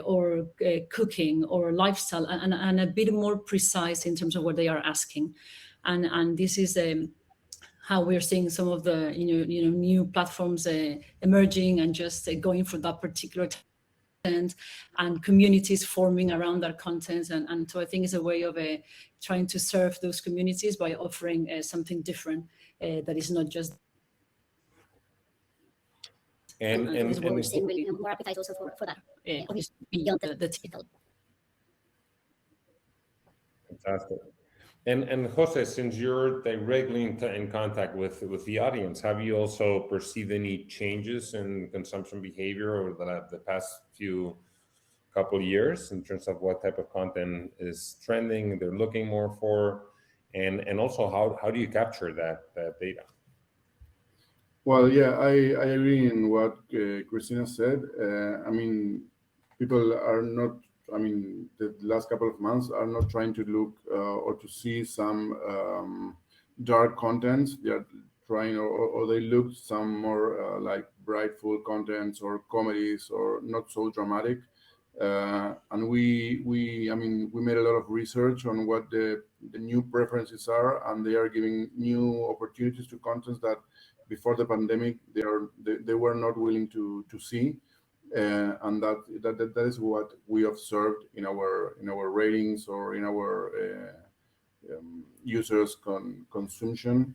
Speaker 8: or cooking or lifestyle, and a bit more precise in terms of what they are asking. And this is how we're seeing some of the new platforms emerging and just going for that particular content, and communities forming around that content. And so I think it's a way of trying to serve those communities by offering something different that is not just.
Speaker 5: And
Speaker 8: we're seeing really more appetite also for that, obviously beyond the typical.
Speaker 5: Fantastic. And Jose, since you're directly in contact with the audience, have you also perceived any changes in consumption behavior over the past couple years in terms of what type of content is trending, they're looking more for, and also how do you capture that data?
Speaker 7: Well, yeah, I agree in what Christina said. I mean, people are not, I mean, the last couple of months are not trying to look or to see some dark contents. They are trying, or they look some more like bright, full contents or comedies or not so dramatic. And we made a lot of research on what the new preferences are, and they are giving new opportunities to contents that before the pandemic they were not willing to see. And that is what we observed in our ratings or in our users consumption.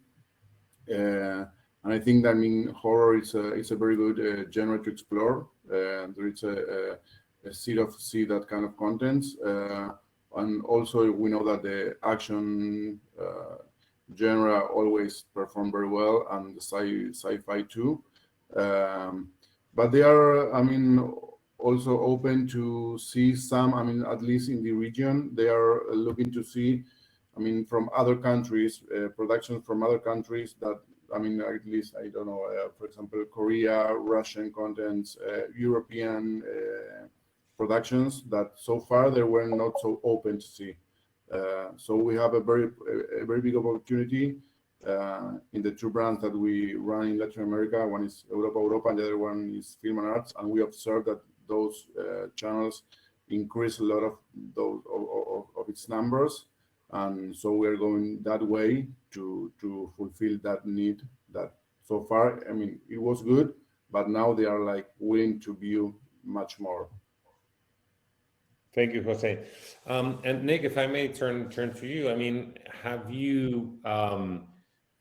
Speaker 7: And I think that, I mean, horror is a very good genre to explore. There is a seed of that kind of contents, and also we know that the action genre always perform very well, and the sci-fi too. But they are, I mean, also open to see some, I mean, at least in the region, they are looking to see, I mean, from other countries, productions from other countries that, I mean, at least, I don't know, for example, Korea, Russian contents, European productions that so far they were not so open to see. So we have a very big opportunity in the two brands that we run in Latin America. One is Europa, and the other one is Film and Arts. And we observe that those channels increase a lot of those of its numbers, and so we are going that way to fulfill that need. That so far, I mean, it was good, but now they are like willing to view much more.
Speaker 5: Thank you, Jose. And Nick, if I may turn to you, I mean, have you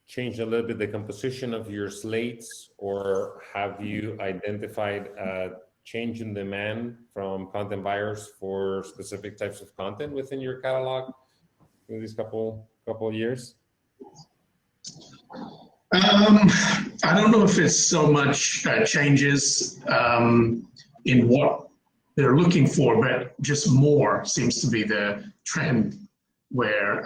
Speaker 5: changed a little bit the composition of your slates, or have you identified a change in demand from content buyers for specific types of content within your catalog in these couple of years?
Speaker 9: I don't know if it's so much changes in what they're looking for, but just more seems to be the trend, where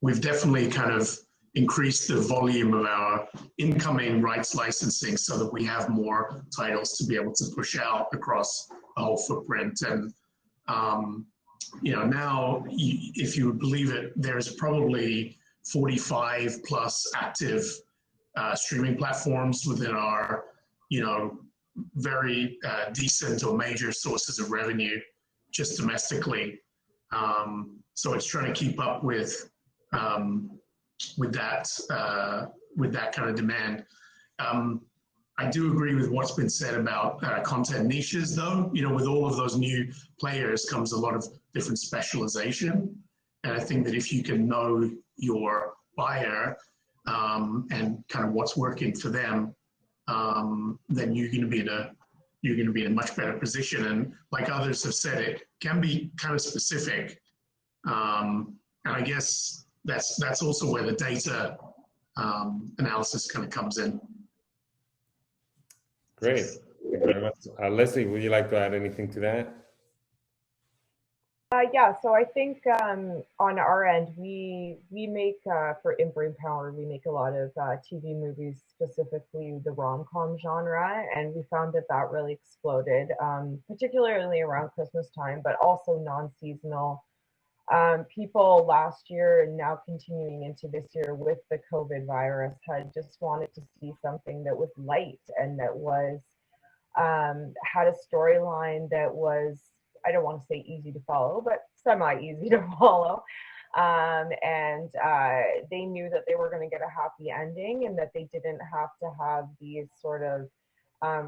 Speaker 9: we've definitely kind of increased the volume of our incoming rights licensing so that we have more titles to be able to push out across the whole footprint. And you know, now, if you would believe it, there's probably 45 plus active streaming platforms within our, you know, very decent or major sources of revenue just domestically. So it's trying to keep up with that kind of demand. I do agree with what's been said about content niches, though. You know, with all of those new players comes a lot of different specialization, and I think that if you can know your buyer and kind of what's working for them, then you're going to be in a much better position. And like others have said, it can be kind of specific, and I guess that's also where the data analysis kind of comes in.
Speaker 5: Great. Thank you very much. Leslie, would you like to add anything to that?
Speaker 6: Yeah, so I think on our end, we make in Brainpower, we make a lot of TV movies, specifically the rom-com genre, and we found that really exploded, particularly around Christmas time, but also non-seasonal. People last year and now continuing into this year with the COVID virus had just wanted to see something that was light and that was had a storyline that was, I don't want to say easy to follow, but semi-easy to follow. And they knew that they were going to get a happy ending and that they didn't have to have these sort of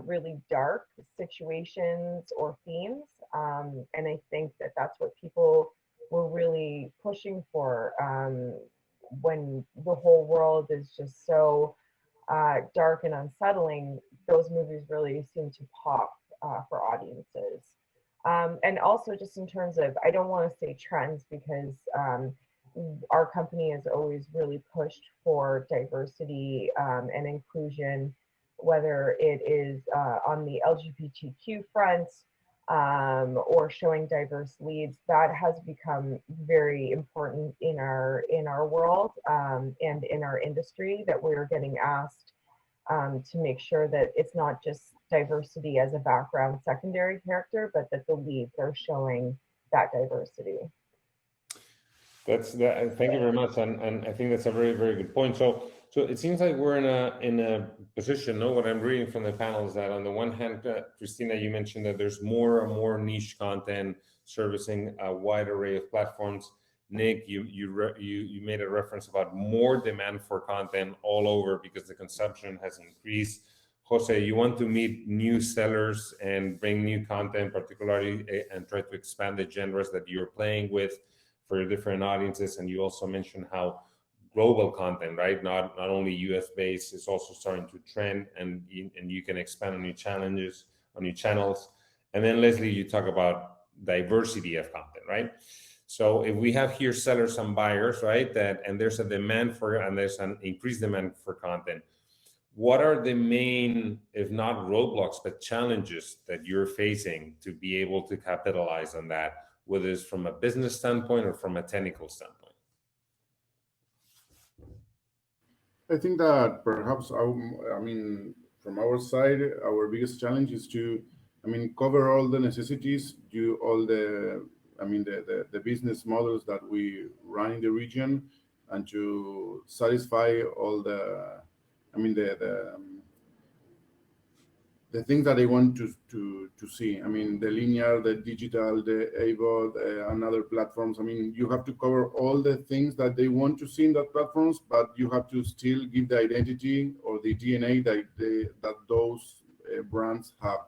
Speaker 6: really dark situations or themes. And I think that that's what people were really pushing for when the whole world is just so dark and unsettling. Those movies really seem to pop for audiences. And also just in terms of, I don't want to say trends, because our company has always really pushed for diversity and inclusion, whether it is on the LGBTQ front or showing diverse leads. That has become very important in our world and in our industry, that we're getting asked to make sure that it's not just diversity as a background secondary character, but that the leads are showing that diversity.
Speaker 5: Thank you very much, and I think that's a very, very good point. So it seems like we're in a position. No, what I'm reading from the panel is that on the one hand, Christina, you mentioned that there's more and more niche content servicing a wide array of platforms. Nick, you made a reference about more demand for content all over because the consumption has increased. Jose, you want to meet new sellers and bring new content, particularly, and try to expand the genres that you're playing with for different audiences. And you also mentioned how global content, right, not only US based, is also starting to trend, and you can expand on new challenges, on new channels. And then Leslie, you talk about diversity of content, right? So if we have here sellers and buyers, right, and there's a demand for, and there's an increased demand for content, what are the main, if not roadblocks, but challenges that you're facing to be able to capitalize on that, whether it's from a business standpoint or from a technical standpoint?
Speaker 7: I think that perhaps, from our side, our biggest challenge is to, cover all the necessities, do all the business models that we run in the region, and to satisfy all the things that they want to see. The linear, the digital, the AVOD, and other platforms. You have to cover all the things that they want to see in that platforms, but you have to still give the identity or the DNA that those brands have.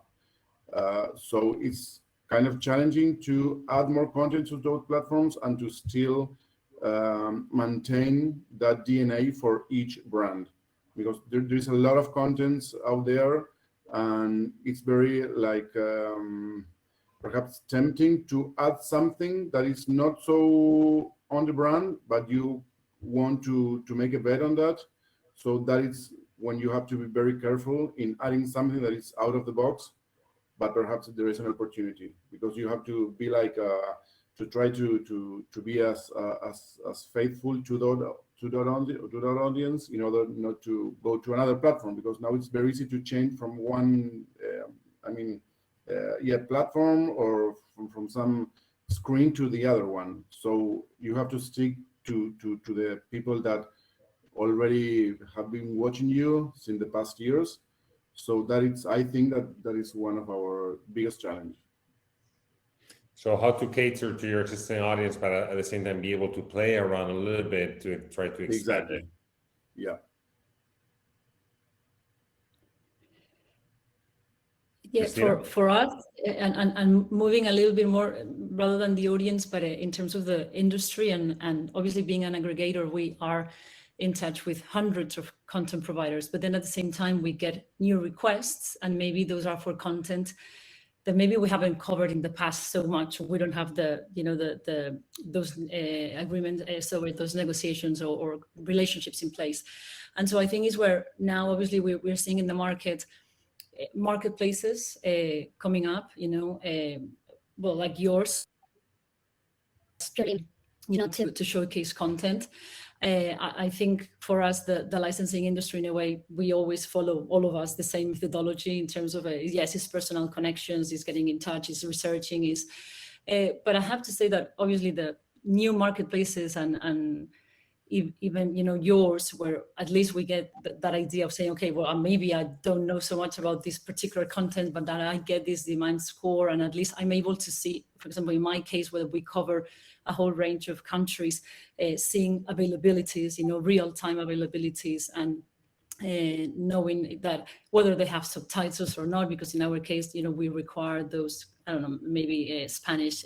Speaker 7: So it's kind of challenging to add more content to those platforms and to still maintain that DNA for each brand, because there's a lot of contents out there, and it's very like perhaps tempting to add something that is not so on the brand, but you want to make a bet on that. So that is when you have to be very careful in adding something that is out of the box, but perhaps there is an opportunity, because you have to be like to try to be as faithful to that audience in order not to go to another platform, because now it's very easy to change from one platform or from some screen to the other one. So you have to stick to the people that already have been watching you since the past years. So I think that is one of our biggest challenges.
Speaker 5: So how to cater to your existing audience, but at the same time be able to play around a little bit to try to expand it.
Speaker 7: Yeah.
Speaker 8: Yeah, for us, and moving a little bit more rather than the audience, but in terms of the industry, and obviously being an aggregator, we are in touch with hundreds of content providers, but then at the same time we get new requests, and maybe those are for content that maybe we haven't covered in the past so much. We don't have those agreements, so those negotiations or relationships in place. And so I think is where now obviously we're seeing in the marketplaces coming up, well, like yours, to showcase content. I think for us, the licensing industry, in a way, we always follow, all of us, the same methodology in terms of, yes, it's personal connections, it's getting in touch, it's researching, but I have to say that obviously the new marketplaces and even yours, where at least we get that idea of saying, okay, well, maybe I don't know so much about this particular content, but that I get this demand score, and at least I'm able to see, for example, in my case, whether we cover a whole range of countries, seeing availabilities, real-time availabilities, and knowing that whether they have subtitles or not, because in our case, we require those, I don't know, maybe Spanish,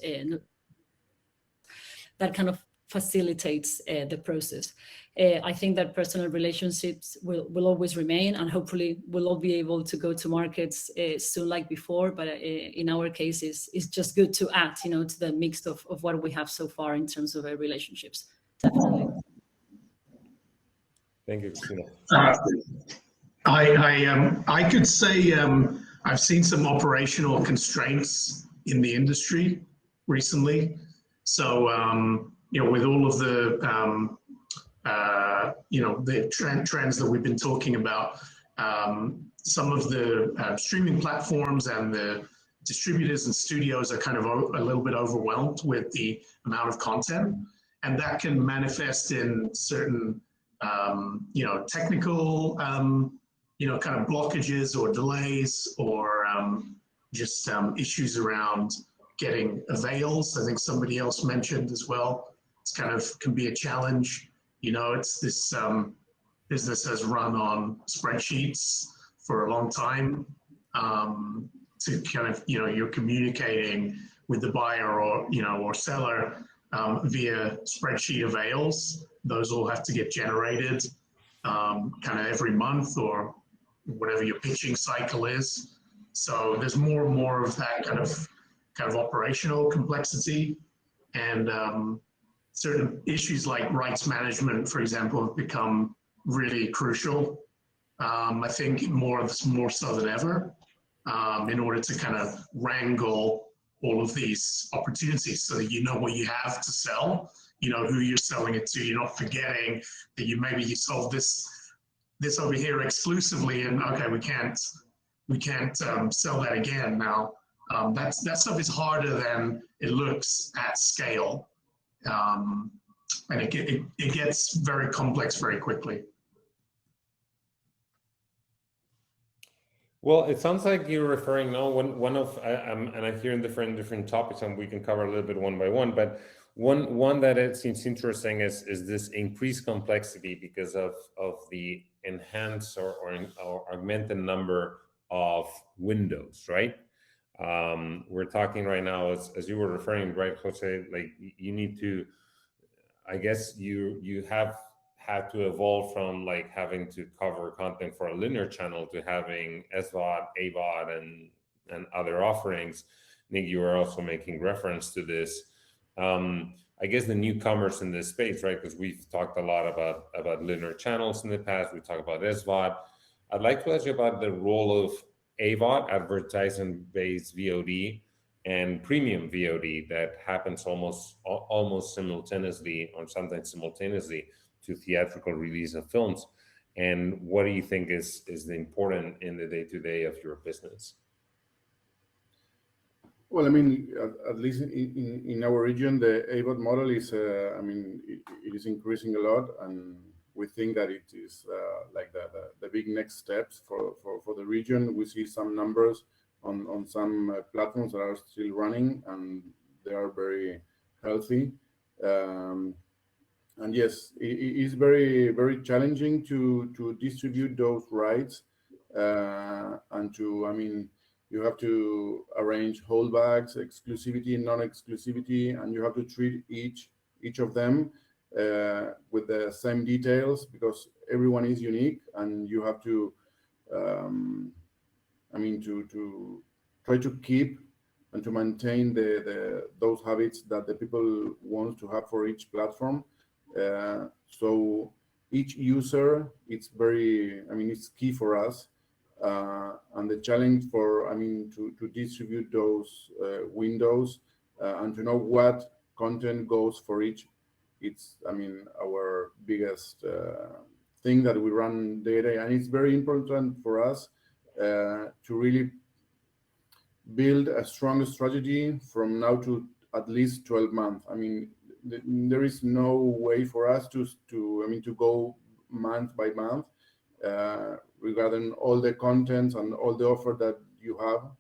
Speaker 8: that kind of facilitates the process. I think that personal relationships will always remain, and hopefully we'll all be able to go to markets soon like before, but in our case it's just good to add to the mix of what we have so far in terms of relationships. Definitely.
Speaker 5: Thank you, Christina.
Speaker 9: I could say I've seen some operational constraints in the industry recently. So with all of the the trends that we've been talking about, some of the streaming platforms and the distributors and studios are kind of a little bit overwhelmed with the amount of content, and that can manifest in certain technical kind of blockages or delays, or just issues around getting avails. I think somebody else mentioned as well. It's kind of can be a challenge. It's this business has run on spreadsheets for a long time. To kind of you're communicating with the buyer or seller via spreadsheet avails. Those all have to get generated kind of every month or whatever your pitching cycle is. So there's more and more of that kind of operational complexity, and certain issues like rights management, for example, have become really crucial. I think more so than ever, in order to kind of wrangle all of these opportunities so that you know what you have to sell, who you're selling it to. You're not forgetting that you sold this over here exclusively, and okay, we can't sell that again now. That stuff is harder than it looks at scale, and it gets very complex very quickly.
Speaker 5: Well, it sounds like you're referring now one of and I hear in different topics, and we can cover a little bit one by one. But one that it seems interesting is this increased complexity because of the enhanced or augmented number of windows, right? We're talking right now, as you were referring, right, Jose, like you need to, I guess you have had to evolve from like having to cover content for a linear channel to having SVOD, AVOD, and other offerings. Nick, you were also making reference to this. I guess the newcomers in this space, right? Because we've talked a lot about linear channels in the past. We talked about SVOD. I'd like to ask you about the role of AVOD, advertising-based VOD, and premium VOD that happens almost simultaneously, or sometimes simultaneously, to theatrical release of films. And what do you think is the important in the day-to-day of your business?
Speaker 7: Well, I mean, at least in our region, the AVOD model is, I mean, it is increasing a lot, and we think that it is like the big next steps for the region. We see some numbers on some platforms that are still running, and they are very healthy. And yes, it is very challenging to distribute those rights, and to, I mean, you have to arrange holdbacks, exclusivity, non-exclusivity, and you have to treat each of them with the same details, because everyone is unique, and you have to, I mean, to try to keep and to maintain those habits that the people want to have for each platform. So each user, it's very, I mean, it's key for us. And the challenge for, I mean, to distribute those windows and to know what content goes for each, it's, I mean, our biggest thing that we run data, and it's very important for us to really build a strong strategy from now to at least 12 months. I mean, there is no way for us to I mean, to go month by month regarding all the contents and all the offer that you have,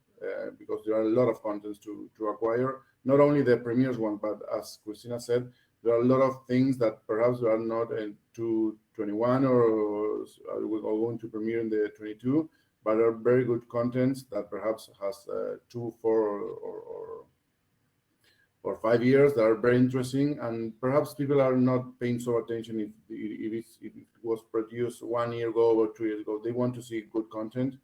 Speaker 7: because there are a lot of contents to acquire, not only the premieres one, but as Christina said, there are a lot of things that perhaps are not in 2021 or are going to premiere in the 22, but are very good contents that perhaps has 2, 4, or 5 years that are very interesting, and perhaps people are not paying so attention if it was produced 1 year ago or 2 years ago. They want to see good content.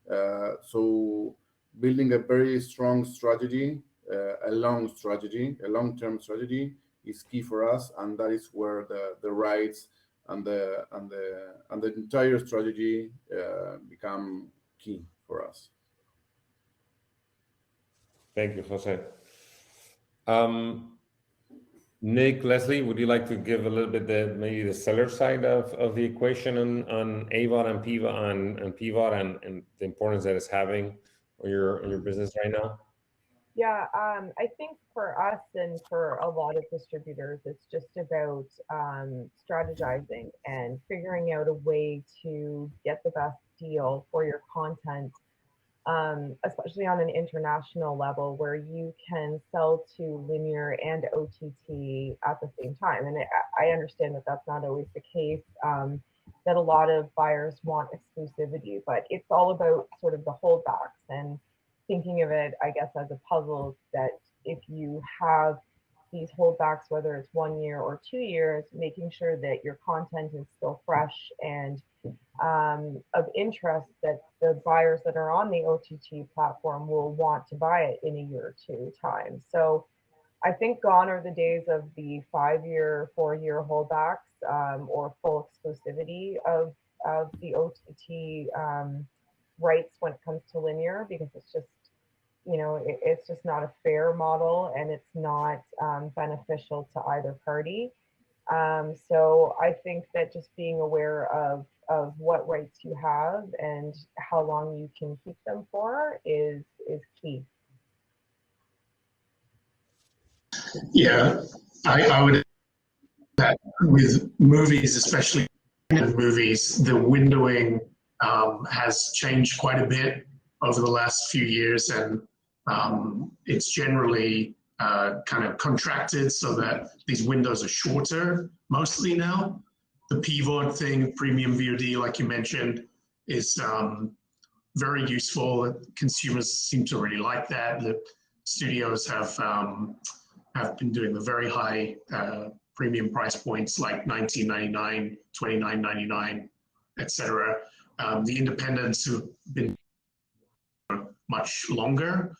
Speaker 7: So building a very strong strategy, a long-term strategy is key for us, and that is where the rights and the entire strategy become key for us.
Speaker 5: Thank you, Jose. Nick, Leslie, would you like to give a little bit maybe the seller side of the equation on AVOD and PVOD and the importance that it's having on your business right now?
Speaker 6: Yeah, I think for us and for a lot of distributors, it's just about strategizing and figuring out a way to get the best deal for your content, especially on an international level where you can sell to linear and OTT at the same time. And I understand that that's not always the case, that a lot of buyers want exclusivity, but it's all about sort of the holdbacks and thinking of it, I guess, as a puzzle, that if you have these holdbacks, whether it's 1 year or 2 years, making sure that your content is still fresh and of interest, that the buyers that are on the OTT platform will want to buy it in a year or 2 time. So I think gone are the days of the 5-year, 4-year holdbacks or full exclusivity of the OTT rights when it comes to linear, because it's just, you know, it's just not a fair model, and it's not beneficial to either party. So I think that just being aware of what rights you have and how long you can keep them for is key.
Speaker 9: Yeah, I would that with movies, especially movies, the windowing has changed quite a bit over the last few years, and it's generally kind of contracted so that these windows are shorter mostly now. The PVOD thing, premium VOD, like you mentioned, is very useful. Consumers seem to really like that. The studios have been doing the very high premium price points like $19.99, $29.99, etc. The independents who've been much longer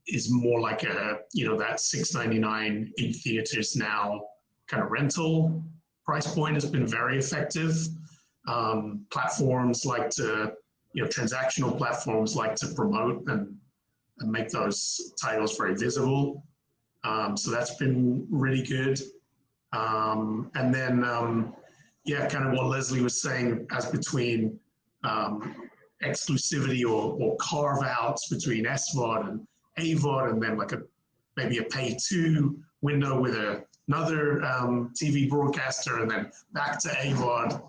Speaker 9: is more like that $6.99 in theaters now kind of rental price point has been very effective. Platforms like to, transactional platforms like to promote and make those titles very visible. So that's been really good. And then, kind of what Leslie was saying as between exclusivity or carve outs between SVOD and AVOD, and then like maybe a pay 2 window with another TV broadcaster, and then back to AVOD.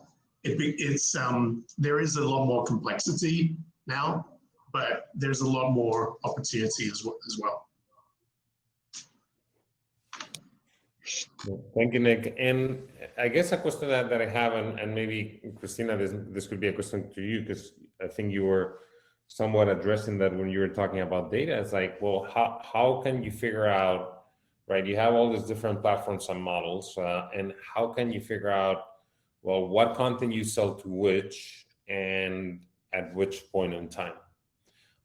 Speaker 9: There is a lot more complexity now, but there's a lot more opportunity as well.
Speaker 5: Thank you, Nick. And I guess a question that I have, and maybe Christina, this could be a question to you, because I think you were somewhat addressing that when you were talking about data. It's like, well, how can you figure out, right? You have all these different platforms and models, and how can you figure out, well, what content you sell to which and at which point in time?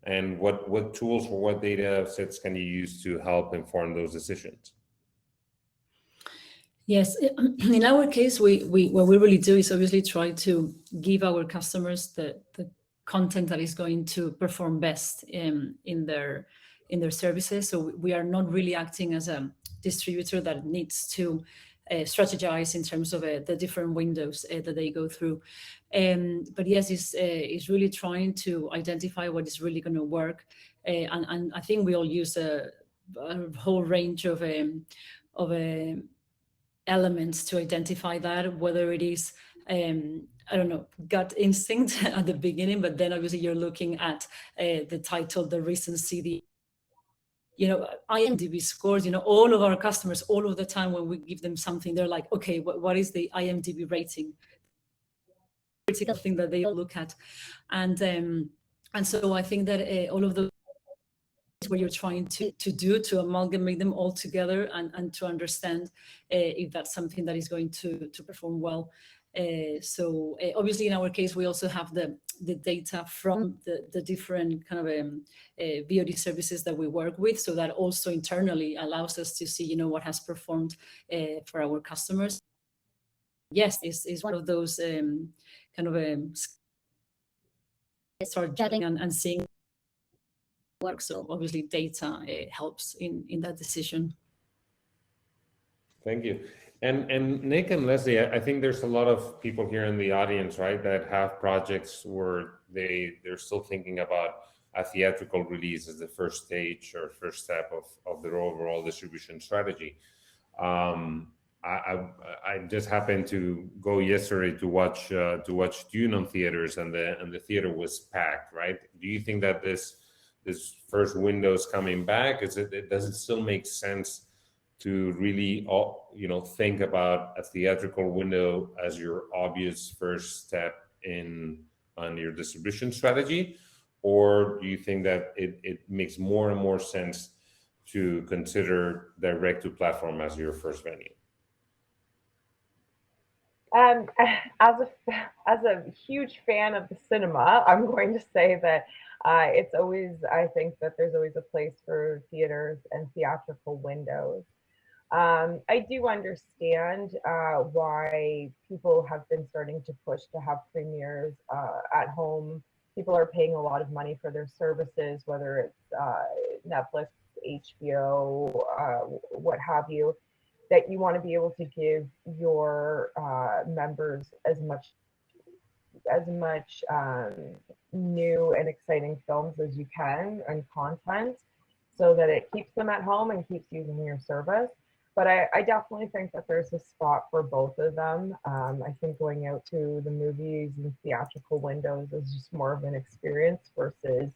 Speaker 5: And what tools or what data sets can you use to help inform those decisions?
Speaker 8: Yes, in our case, what we really do is obviously try to give our customers the content that is going to perform best in their services. So we are not really acting as a distributor that needs to strategize in terms of the different windows that they go through. But yes, it's really trying to identify what is really going to work. And I think we all use a whole range of elements to identify that, whether it is, gut instinct at the beginning, but then obviously you're looking at the title, the recency, IMDb scores, all of our customers, all of the time when we give them something, they're like, okay, what is the IMDb rating? Critical thing that they look at. And so I think that all of the what you're trying to do to amalgamate them all together and to understand if that's something that is going to perform well. So obviously in our case, we also have the data from the different kind of VOD services that we work with. So that also internally allows us to see, what has performed for our customers. Yes, it's one of those start chatting and seeing work. So obviously data helps in that decision.
Speaker 5: Thank you. And Nick and Leslie, I think there's a lot of people here in the audience, right, that have projects where they're still thinking about a theatrical release as the first stage or first step of their overall distribution strategy. I just happened to go yesterday to watch Dune on theaters, and the theater was packed, right? Do you think that this first window is coming back? Does it still make sense to really, think about a theatrical window as your obvious first step on your distribution strategy? Or do you think that it makes more and more sense to consider direct to platform as your first venue?
Speaker 6: As a huge fan of the cinema, I'm going to say that I think that there's always a place for theaters and theatrical windows. I do understand why people have been starting to push to have premieres at home. People are paying a lot of money for their services, whether it's Netflix, HBO, what have you, that you want to be able to give your members as much new and exciting films as you can and content, so that it keeps them at home and keeps using your service. But I definitely think that there's a spot for both of them. I think going out to the movies and theatrical windows is just more of an experience versus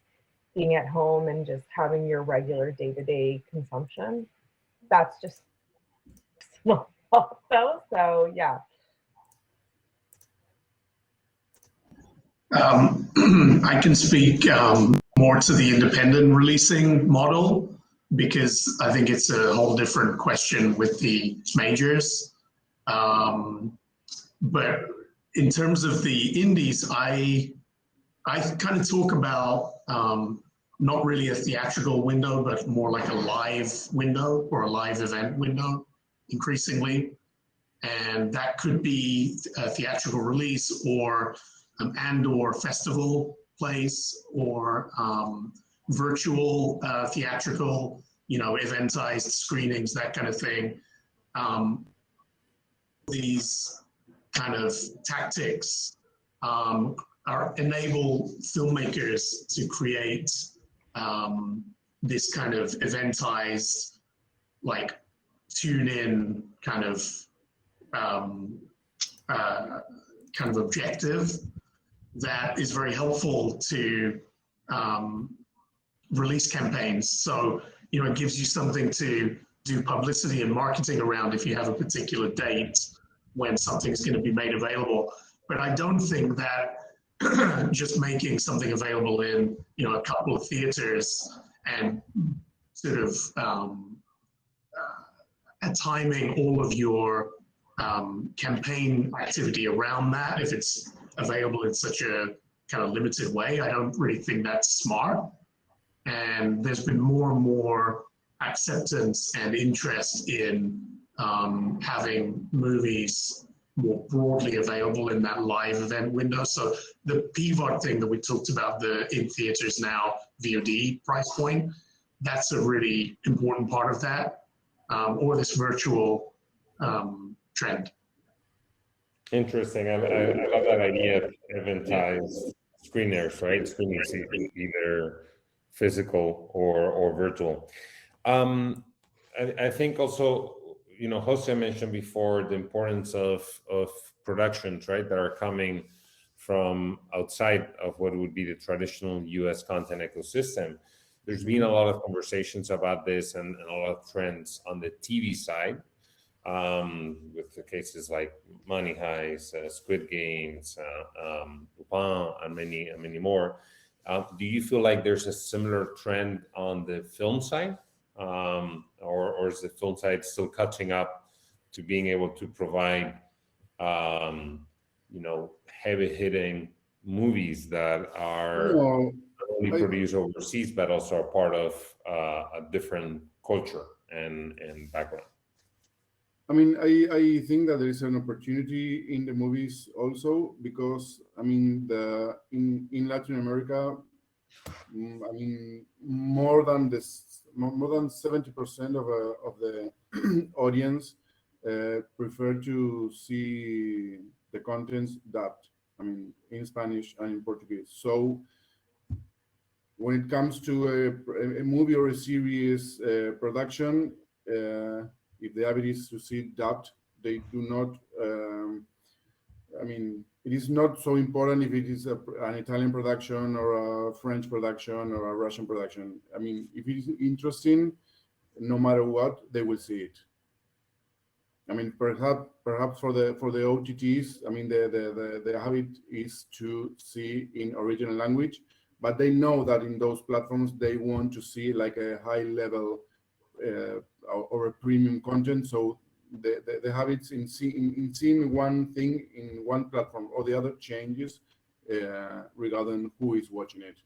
Speaker 6: being at home and just having your regular day-to-day consumption. That's just so yeah.
Speaker 9: I can speak more to the independent releasing model because I think it's a whole different question with the majors. But in terms of the indies, I kind of talk about not really a theatrical window, but more like a live window or a live event window increasingly. And that could be a theatrical release or and/or festival place or virtual theatrical, eventized screenings, that kind of thing. These kind of tactics enable filmmakers to create this kind of eventized, like tune-in kind of objective that is very helpful to release campaigns. So, it gives you something to do publicity and marketing around if you have a particular date when something's going to be made available. But I don't think that just making something available in, a couple of theaters and sort of timing all of your campaign activity around that, if it's available in such a kind of limited way, I don't really think that's smart. And there's been more and more acceptance and interest in having movies more broadly available in that live event window. So the PVOD thing that we talked about, the in theaters now VOD price point, that's a really important part of that, or this virtual trend.
Speaker 5: Interesting. I love that idea of eventized screeners, right? Screeners either physical or virtual. I think also, Jose mentioned before the importance of productions, right, that are coming from outside of what would be the traditional US content ecosystem. There's been a lot of conversations about this and a lot of trends on the TV side, with the cases like Money Heist, Squid Games, Lupin, and many more. Do you feel like there's a similar trend on the film side? Or is the film side still catching up to being able to provide, heavy-hitting movies that are not only produced overseas, but also are part of a different culture and background?
Speaker 7: I mean, I think that there is an opportunity in the movies also because, in Latin America, more than 70% of the audience prefer to see the contents dubbed, in Spanish and in Portuguese. So when it comes to a movie or a series production, if the habit is to see dubbed, they do not, it is not so important if it is an Italian production or a French production or a Russian production. If it is interesting, no matter what, they will see it. Perhaps for the OTTs, the habit is to see in original language, but they know that in those platforms they want to see like a high level or a premium content. So the habits in seeing one thing in one platform or the other changes regarding who is watching it.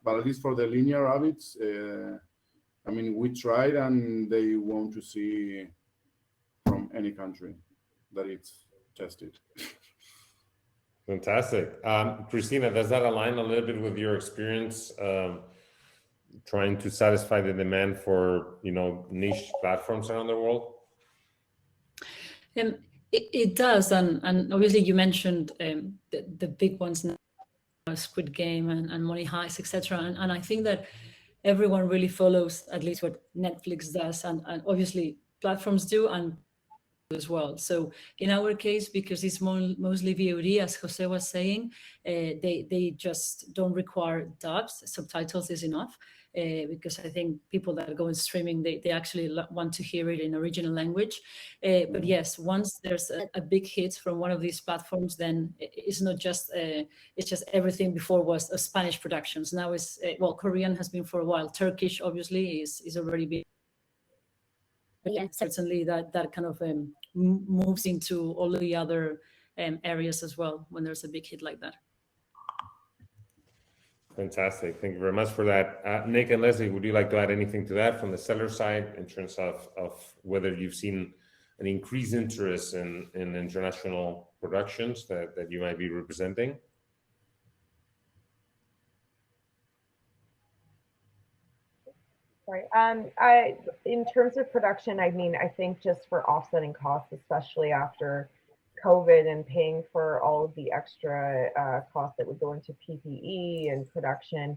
Speaker 7: But at least for the linear habits, we tried and they want to see from any country that it's tested.
Speaker 5: Fantastic. Cristina, does that align a little bit with your experience trying to satisfy the demand for, niche platforms around the world?
Speaker 8: It does, and obviously you mentioned the big ones now, Squid Game and Money Heist, etc. And I think that everyone really follows at least what Netflix does, and obviously platforms do and as well. So in our case, because it's mostly VOD, as Jose was saying, they just don't require dubs. Subtitles is enough. because I think people that go in streaming, they actually want to hear it in original language. But yes, once there's a big hit from one of these platforms, then it's not just it's just everything before was Spanish productions. Now it's well, Korean has been for a while. Turkish obviously is already been. But yeah, certainly that kind of moves into all the other areas as well when there's a big hit like that.
Speaker 5: Fantastic. Thank you very much for that. Nick and Leslie, would you like to add anything to that from the seller side in terms of whether you've seen an increased interest in international productions that you might be representing?
Speaker 6: Sorry. In terms of production, I mean, I think just for offsetting costs, especially after COVID and paying for all of the extra costs that would go into PPE and production,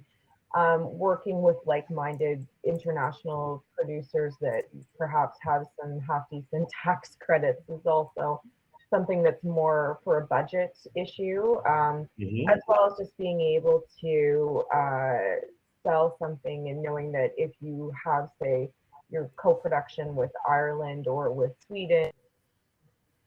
Speaker 6: working with like-minded international producers that perhaps have some half-decent tax credits is also something that's more for a budget issue, as well as just being able to sell something and knowing that if you have, say, your co-production with Ireland or with Sweden,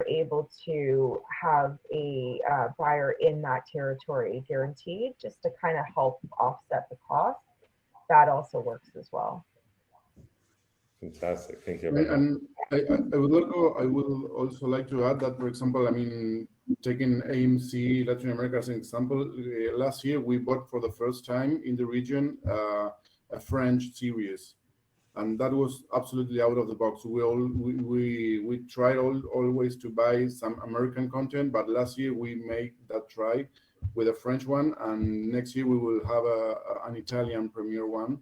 Speaker 6: you're able to have a buyer in that territory guaranteed, just to kind of help offset the cost. That also works as well.
Speaker 5: Fantastic. Thank you.
Speaker 7: And I would also like to add that, for example, I mean, taking AMC Latin America as an example, last year we bought for the first time in the region a French series, and that was absolutely out of the box. We tried always to buy some American content, but last year we made that try with a French one, and next year we will have an Italian premiere one.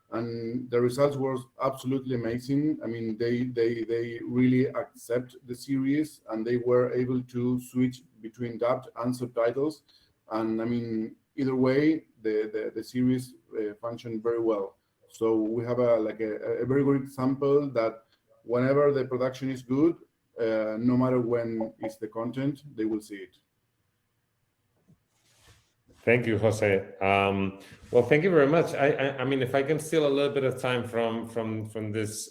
Speaker 7: And the results were absolutely amazing. I mean, they really accept the series, and they were able to switch between dubbed and subtitles. And I mean, either way, the series functioned very well. So we have a very good example that whenever the production is good, no matter when it's the content, they will see it.
Speaker 5: Thank you, Jose. Well, thank you very much. I mean, if I can steal a little bit of time from this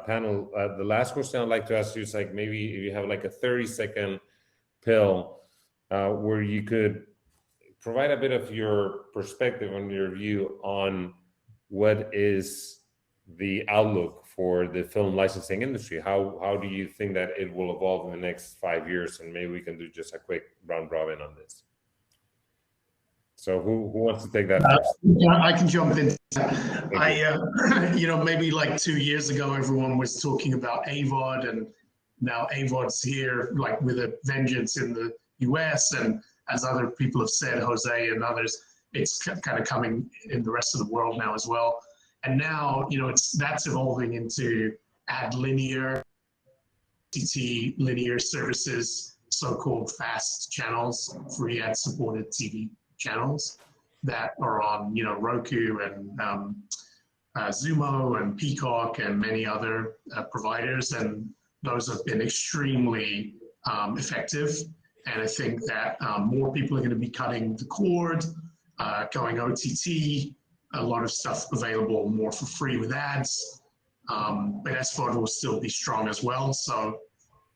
Speaker 5: panel, the last question I'd like to ask you is like maybe if you have like a 30-second pill where you could provide a bit of your perspective on your view on what is the outlook for the film licensing industry. How do you think that it will evolve in the next 5 years? And maybe we can do just a quick round robin on this. So who wants to take that first?
Speaker 9: I can jump in. You know, maybe like 2 years ago, everyone was talking about AVOD, and now AVOD's here, like with a vengeance in the US, and as other people have said, Jose and others, it's kind of coming in the rest of the world now as well. And now, you know, that's evolving into ad linear, OTT linear services, so-called fast channels, free ad-supported TV channels that are on, you know, Roku and Zumo and Peacock and many other providers, and those have been extremely effective. And I think that more people are going to be cutting the cord, going OTT, a lot of stuff available more for free with ads, but SVOD will still be strong as well. So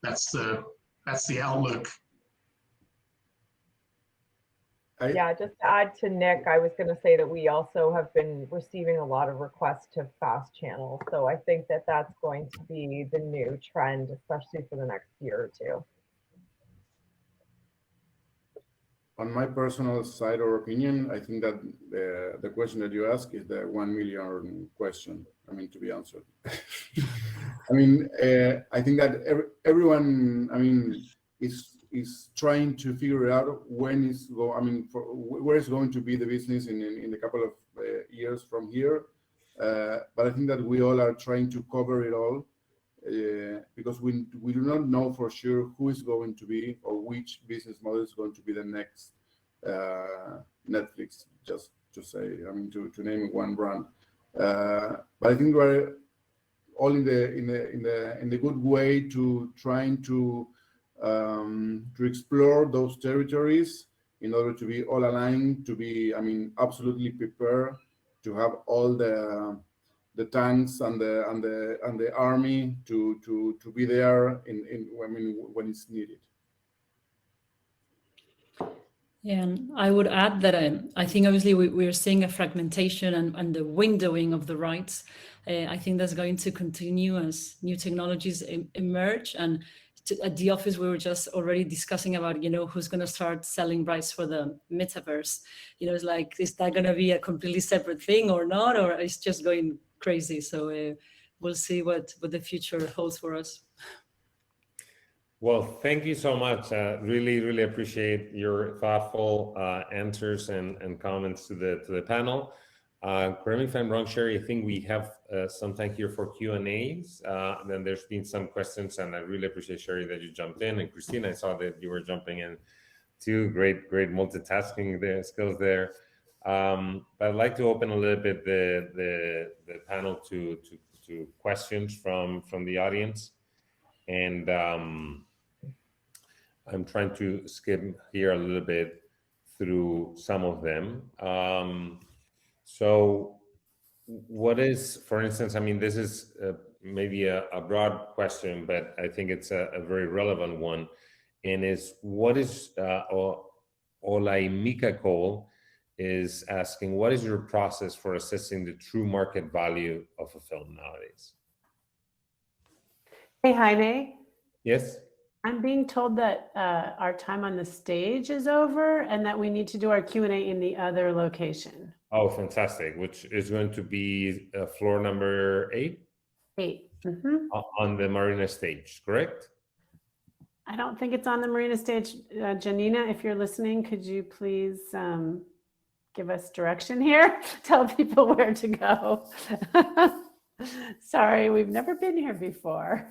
Speaker 9: that's the outlook.
Speaker 6: Yeah, just to add to Nick, I was going to say that we also have been receiving a lot of requests to fast channels. So I think that that's going to be the new trend, especially for the next year or two.
Speaker 7: On my personal side or opinion, I think that the question that you ask is the 1 million question, I mean, to be answered. I mean, I think that everyone, I mean, is trying to figure out when is where is going to be the business in a couple of years from here. But I think that we all are trying to cover it all because we do not know for sure who is going to be or which business model is going to be the next Netflix, just to say, I mean, to name one brand. But I think we're all in the good way to trying to explore those territories in order to be all aligned, to be, I mean, absolutely prepared have all the tanks and the army to be there when it's needed.
Speaker 8: Yeah, and I would add that I think obviously we're seeing a fragmentation and the windowing of the rights. I think that's going to continue as new technologies emerge. And at the office, we were just already discussing about, who's going to start selling rights for the metaverse. It's like, is that going to be a completely separate thing or not? Or it's just going crazy? So we'll see what the future holds for us.
Speaker 5: Well, thank you so much. Really, really appreciate your thoughtful answers and comments to the panel. Correct me if I'm wrong, Sherry, I think we have some time here for Q&As. Then there's been some questions, and I really appreciate, Sherry, that you jumped in. And Christina, I saw that you were jumping in too. Great multitasking skills there. But I'd like to open a little bit the panel to questions from the audience. And I'm trying to skim here a little bit through some of them. So what is, for instance, I mean, this is maybe a broad question, but I think it's a very relevant one. And is what is, Olaimika Cole is asking, what is your process for assessing the true market value of a film nowadays?
Speaker 4: Hey, Jaime.
Speaker 5: Yes.
Speaker 4: I'm being told that our time on the stage is over and that we need to do our Q&A in the other location.
Speaker 5: Oh, fantastic. Which is going to be floor number 8?
Speaker 4: 8. Mm-hmm.
Speaker 5: On the Marina stage, correct?
Speaker 4: I don't think it's on the Marina stage. Janina, if you're listening, could you please give us direction here? Tell people where to go. Sorry, we've never been here before.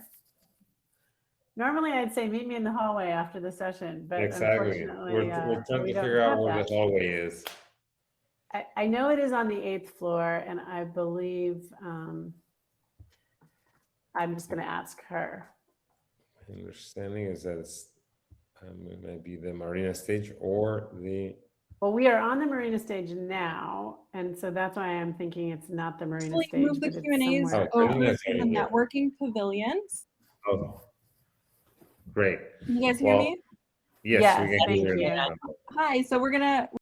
Speaker 4: Normally, I'd say meet me in the hallway after the session, but
Speaker 5: exactly.
Speaker 4: Unfortunately,
Speaker 5: we're trying to figure out where the hallway is.
Speaker 4: I know it is on the 8th floor, and I believe I'm just going to ask her.
Speaker 5: My understanding is that it might be the Marina stage or the...
Speaker 4: Well, we are on the Marina stage now, and so that's why I'm thinking it's not the Marina stage.
Speaker 1: Move the Q&As over to the networking pavilions.
Speaker 5: Oh, great.
Speaker 1: Can you guys hear me?
Speaker 5: Yes, we can
Speaker 4: thank
Speaker 5: hear
Speaker 4: you.
Speaker 1: Hi, so we're gonna